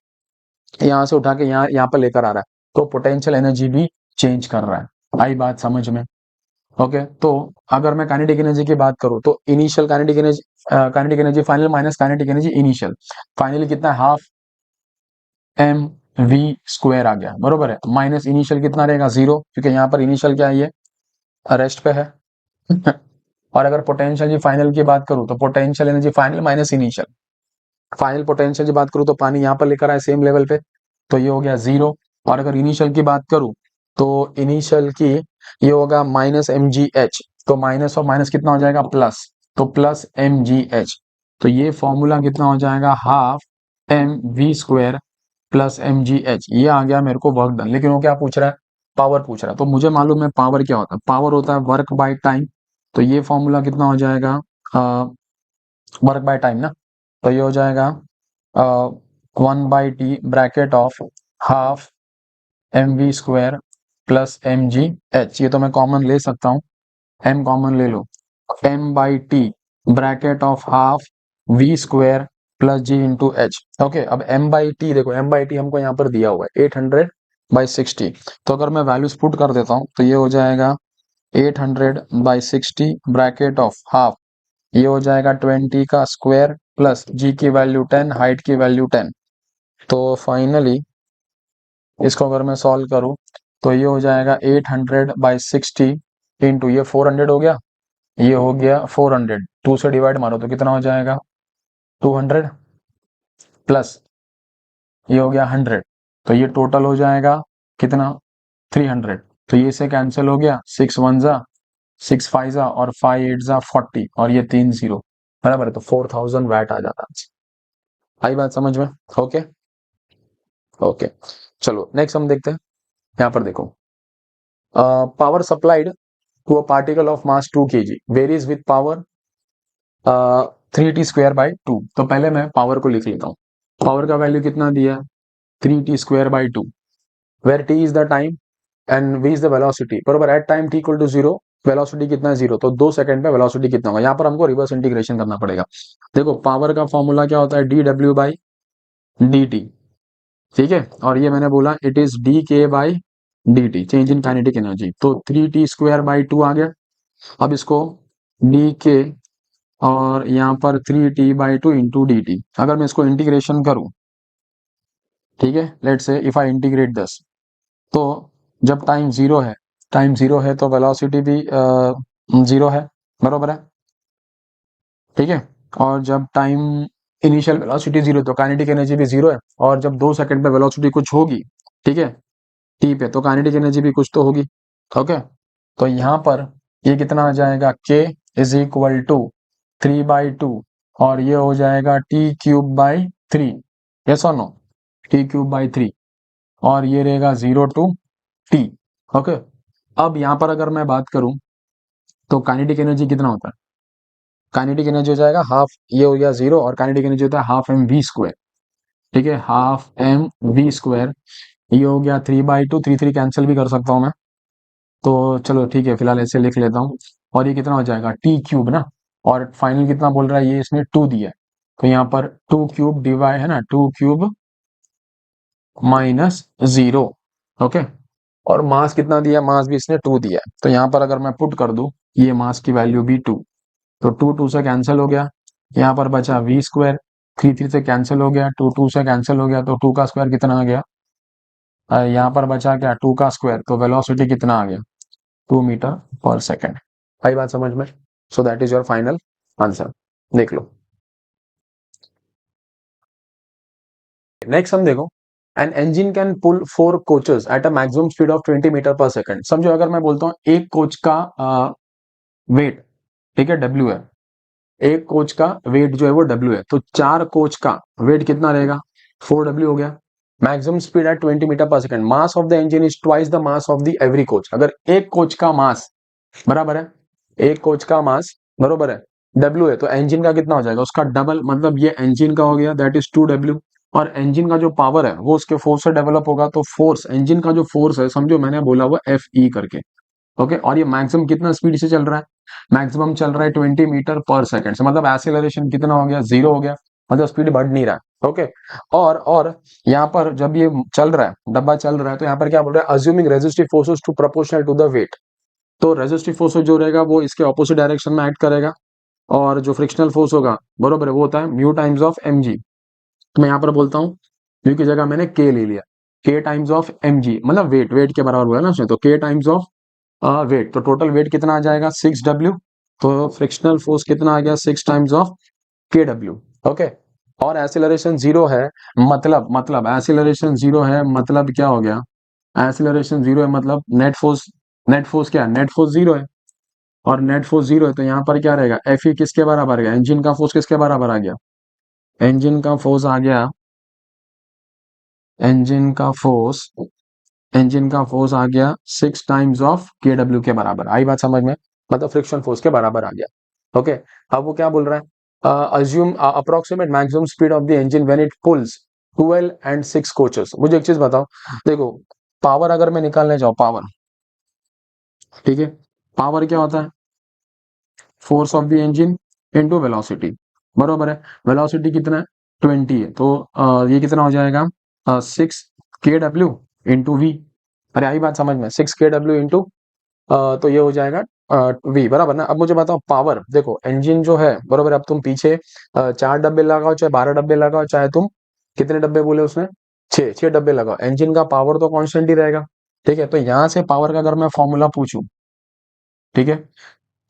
यहाँ यहाँ पर लेकर आ रहा है, तो पोटेंशियल एनर्जी भी चेंज कर रहा है। आई बात समझ में। ओके, तो अगर मैं काइनेटिक एनर्जी की बात करूं तो initial kinetic energy final minus kinetic energy initial, finally कितना है, हाफ एम वी स्क्वायर आ गया, बरोबर है, माइनस इनिशियल कितना रहेगा, 0, क्योंकि यहाँ पर इनिशियल क्या है, ये रेस्ट पे है। और अगर पोटेंशियल एनर्जी फाइनल की बात करूं तो potential energy final minus initial, final potential की बात करूं तो पानी यहाँ पर लेकर आए सेम लेवल पे, तो ये हो गया 0। और अगर इनिशियल की बात करूं तो इनिशियल की ये होगा माइनस एम जी एच, तो माइनस और माइनस कितना हो जाएगा, प्लस, तो प्लस एम जी एच, तो ये फॉर्मूला कितना हो जाएगा, half m v square plus m g h. ये आ गया मेरे को वर्क डन, लेकिन वो क्या पूछ रहा है, पावर पूछ रहा है। तो मुझे मालूम है पावर क्या होता है, पावर होता है वर्क बाय टाइम, तो ये फॉर्मूला कितना हो जाएगा, वर्क बाय टाइम ना, तो ये हो जाएगा 1/t bracket of half m v square plus m g h, ये तो मैं कॉमन ले सकता हूँ, एम कॉमन ले लो, m/t bracket of half v square plus g into h. Okay, अब m/t देखो, m/t हमको यहाँ पर दिया हुआ है 800/60, तो अगर मैं वैल्यूज पुट कर देता हूँ तो ये हो जाएगा 800/60 ब्रैकेट ऑफ हाफ ये हो जाएगा 20 का स्क्वायर प्लस जी की वैल्यू 10, हाइट की वैल्यू 10। तो फाइनली इसको अगर मैं सॉल्व करूं तो ये हो जाएगा 800/60 इंटू ये 400 हो गया, ये हो गया 400, 2 से डिवाइड मारो तो कितना हो जाएगा 200 प्लस ये हो गया 100, तो ये टोटल हो जाएगा कितना 300। तो ये से कैंसिल हो गया, 6 1 जा 6 5 जा और 5 8 जा 40 और ये 3 0 बराबर है। तो 4000 वैट आ जाता है। आई बात समझ में? ओके ओके, चलो नेक्स्ट हम देखते हैं। यहाँ पर देखो, power supplied to a particle of mass 2 kg varies with power 3t² by 2। तो पहले मैं पावर को लिख लेता हूँ। पावर का वैल्यू कितना दिया, 3t² by 2, where t is the time and v is the velocity. बराबर, at time t equal to 0, velocity कितना है 0, तो 2 सेकंड पे वेलोसिटी कितना होगा। यहाँ पर हमको रिवर्स इंटीग्रेशन करना पड़ेगा। देखो पावर का फॉर्मूला क्या होता है, dw/dt, ठीक है, और ये मैंने बोला it is dk/dt, change in kinetic energy. तो 3t² by 2 आ गया। अब इसको dk और यहाँ पर 3t/2 इंटू dt, अगर मैं इसको इंटीग्रेशन करूं, ठीक है, लेट से इफ आई इंटीग्रेट दिस, तो जब टाइम जीरो है तो वेलोसिटी भी जीरो है, बरोबर है, ठीक है। और जब टाइम इनिशियल वेलोसिटी जीरो तो काइनेटिक एनर्जी भी जीरो है, और जब 2 सेकंड पे वेलोसिटी कुछ होगी, ठीक है, टी पे, तो काइनेटिक एनर्जी भी कुछ तो होगी। ओके, तो यहाँ पर ये कितना आ जाएगा, k इज इक्वल टू 3/2 और ये हो जाएगा t³ by 3, यस और नो, t³/3, और ये रहेगा 0 to t। ओके, अब यहाँ पर अगर मैं बात करूं तो काइनेटिक एनर्जी कितना होता है, काइनेटिक एनर्जी हो जाएगा हाफ, ये हो गया 0, और काइनेटिक एनर्जी होता है हाफ mv², ठीक है, हाफ mv²। ये हो गया 3/2, 3 कैंसिल भी कर सकता हूं मैं, तो चलो ठीक है, फिलहाल ऐसे लिख लेता हूँ। और ये कितना हो जाएगा t³ ना, और फाइनल कितना बोल रहा है, ये इसने 2 दिया है, तो यहाँ पर 2³ डिवाइड है ना, 2³ -0। ओके, और मास कितना दिया, मास भी इसने 2 दिया है, तो यहाँ पर अगर मैं पुट कर दूं ये मास की वैल्यू भी 2, तो 2 2 से कैंसिल हो गया, यहाँ पर बचा v², 3 3 से कैंसिल हो गया, 2 2 से कैंसिल हो गया, तो 2 का स्क्वायर कितना आ गया, यहाँ पर बचा क्या 2 का स्क्वायर, तो वेलोसिटी कितना आ गया 2 मीटर पर सेकेंड। आई बात समझ में? So that is your final answer, देख लो। नेक्स्ट हम देखो, an engine can pull 4 coaches at a maximum speed of 20 metre per second. समझो अगर मैं बोलता हूँ एक कोच का वेट, ठीक है, W है, एक कोच का वेट जो है वो W है, तो 4 कोच का वेट कितना रहेगा 4W हो गया। Maximum speed at 20 metre per second, mass of the engine is twice the mass of the every coach. अगर एक कोच का मास बराबर है, एक कोच का मास बराबर है W है, तो इंजन का कितना हो जाएगा, उसका डबल, मतलब ये इंजन का हो गया, दैट इज 2W। और इंजन का जो पावर है वो उसके फोर्स से डेवलप होगा, तो फोर्स, इंजन का जो फोर्स है, समझो मैंने बोला हुआ FE करके। ओके, और ये मैक्सिमम कितना स्पीड से चल रहा है, मैक्सिमम चल रहा है 20 मीटर पर सेकंड से, मतलब एक्सेलरेशन कितना हो गया 0 हो गया, मतलब स्पीड बढ़ नहीं रहा है। ओके, और यहाँ पर जब ये चल रहा है, डब्बा चल रहा है, तो यहाँ पर क्या बोल रहा है, assuming resistive forces to proportional to the weight. तो रेजिस्टिव फोर्स जो रहेगा वो इसके ऑपोजिट डायरेक्शन में एक्ट करेगा, और जो फ्रिक्शनल फोर्स होगा बरोबर है वो होता है म्यू टाइम्स ऑफ mg। तो मैं यहाँ पर बोलता हूँ म्यू की जगह मैंने k ले लिया, k टाइम्स ऑफ mg, मतलब वेट के बराबर बोला ना उसने, तो k टाइम्स ऑफ वेट, तो टोटल वेट कितना आ जाएगा 6W। तो फ्रिक्शनल फोर्स कितना आ गया 6 टाइम्स ऑफ kW। ओके, और एक्सीलरेशन 0 है, मतलब एक्सीलरेशन 0 है, मतलब क्या हो गया, एक्सीलरेशन 0 है मतलब नेट फोर्स क्या है, नेट फोर्स 0 है, और नेट फोर्स 0 है, तो यहाँ पर क्या रहेगा FE किसके बराबर गया, इंजन का फोर्स किसके बराबर आ गया, इंजन का फोर्स आ गया, इंजन का फोर्स इंजन का फोर्स आ गया 6 टाइम्स ऑफ kW के बराबर। आई बात समझ में, मतलब फ्रिक्शन फोर्स के बराबर आ गया। ओके, अब वो क्या बोल रहा है, assume approximate maximum speed of the engine when it pools 12 and 6 coaches. मुझे एक चीज बताओ, देखो पावर अगर मैं निकालने जाऊं, पावर, ठीक है, पावर क्या होता है, force of the engine into velocity, बरोबर है, वेलोसिटी कितना है 20 है, तो ये कितना हो जाएगा 6 kW इंटू V। अरे आई बात समझ में, 6 kW इंटू तो ये हो जाएगा वी बराबर ना। अब मुझे बताओ पावर, देखो इंजन जो है बराबर, अब तुम पीछे 4 डब्बे लगाओ चाहे 12 डब्बे लगाओ, चाहे तुम कितने डब्बे बोले उसने, 6 डब्बे लगाओ, इंजन का पावर तो कांस्टेंट ही रहेगा। ठीक है, तो यहां से पावर का अगर मैं फॉर्मूला पूछूं, ठीक है,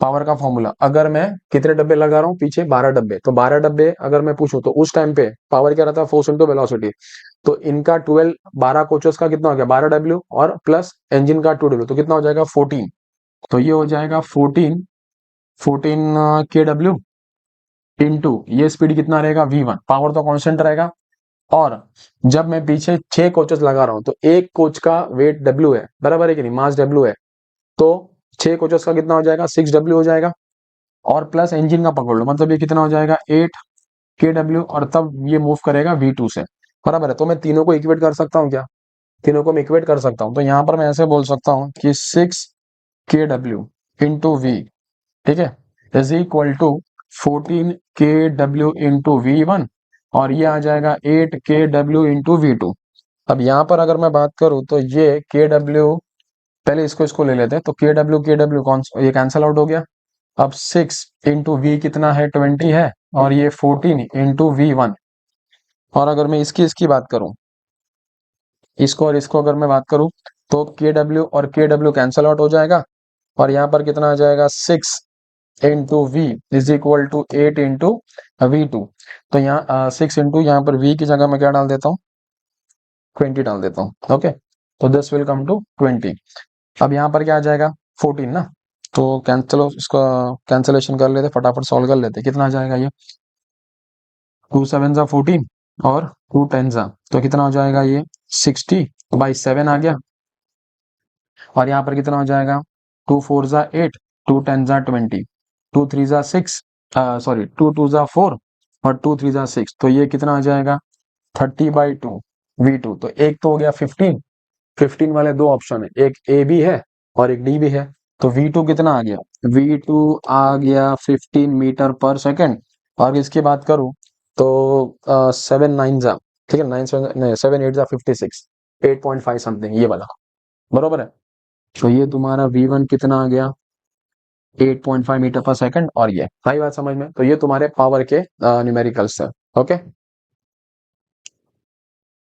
पावर का फॉर्मूला अगर मैं कितने डब्बे लगा रहा हूँ पीछे, 12 डब्बे, तो 12 डब्बे अगर मैं पूछूं तो उस टाइम पे पावर क्या रहता है, फोर्स इंटू वेलोसिटी। तो इनका 12, 12 कोचेस का कितना हो गया 12 डब्ल्यू, और प्लस इंजन का 2 डब्ल्यू, तो कितना हो जाएगा 14। तो ये हो जाएगा 14 के डब्ल्यू इंटू ये स्पीड कितना रहेगा V1, पावर तो कांस्टेंट रहेगा। और जब मैं पीछे 6 कोचेस लगा रहा हूं तो एक कोच का वेट W है, बराबर है कि नहीं, मास W है, तो 6 कोचेस का कितना हो जाएगा 6W हो जाएगा। और प्लस इंजन का पकड़ लो, मतलब ये कितना हो जाएगा 8 kW, और तब ये मूव करेगा V2 से, बराबर है। तो मैं तीनों को इक्वेट कर सकता हूँ क्या, तीनों को मैं इक्वेट कर सकता हूँ। तो यहाँ पर मैं ऐसे बोल सकता हूँ कि 6 kW इंटू वी, ठीक है, is equal to 14 kW into V1, और ये आ जाएगा 8 kW इंटू V2। अब यहाँ पर अगर मैं बात करूँ तो ये kW, पहले इसको इसको ले लेते हैं, तो kW कौन, ये कैंसल आउट हो गया। अब 6 इंटू वी कितना है 20 है, और ये 14 इंटू V1। और अगर मैं इसकी इसकी बात करूं, इसको और इसको अगर मैं बात करूं, तो kW और kW कैंसल आउट हो जाएगा, और यहाँ पर कितना आ जाएगा 6 into v is equal to 8 into V2। तो यहाँ 6 इंटू, यहाँ पर V की जगह मैं क्या डाल देता हूँ 20 डाल देता हूँ। ओके, तो दिस विल कम टू 20। अब यहाँ पर क्या आ जाएगा 14 ना, तो कैंसिल, इसका कैंसिलेशन कर लेते, फटाफट सॉल्व कर लेते, कितना आ जाएगा ये 2 7 जा 14 और 2 10 जा, तो कितना हो जाएगा ये 60/7 आ गया। और यहाँ पर कितना हो जाएगा 2 4 जा 8, 2 10 जा 20, 2 3 जा 6, सॉरी 2 2 जा 4, और 2 3 जा 6, तो ये कितना आ जाएगा 30/2 V2। तो एक तो हो गया 15, 15 वाले दो ऑप्शन है, एक ए भी है और एक डी भी है। तो V2 कितना आ गया, V2 आ गया 15 मीटर पर सेकेंड। और इसकी बात करूं तो 7 9 जा, ठीक है, 9 7 नहीं 7 8 जा 56, 8.5 समथिंग ये वाला, बरोबर है। तो ये तुम्हारा V1 कितना आ गया 8.5 मीटर पर सेकंड, और ये भाई बात समझ में, तो ये तुम्हारे पावर के न्यूमेरिकल्स है। ओके।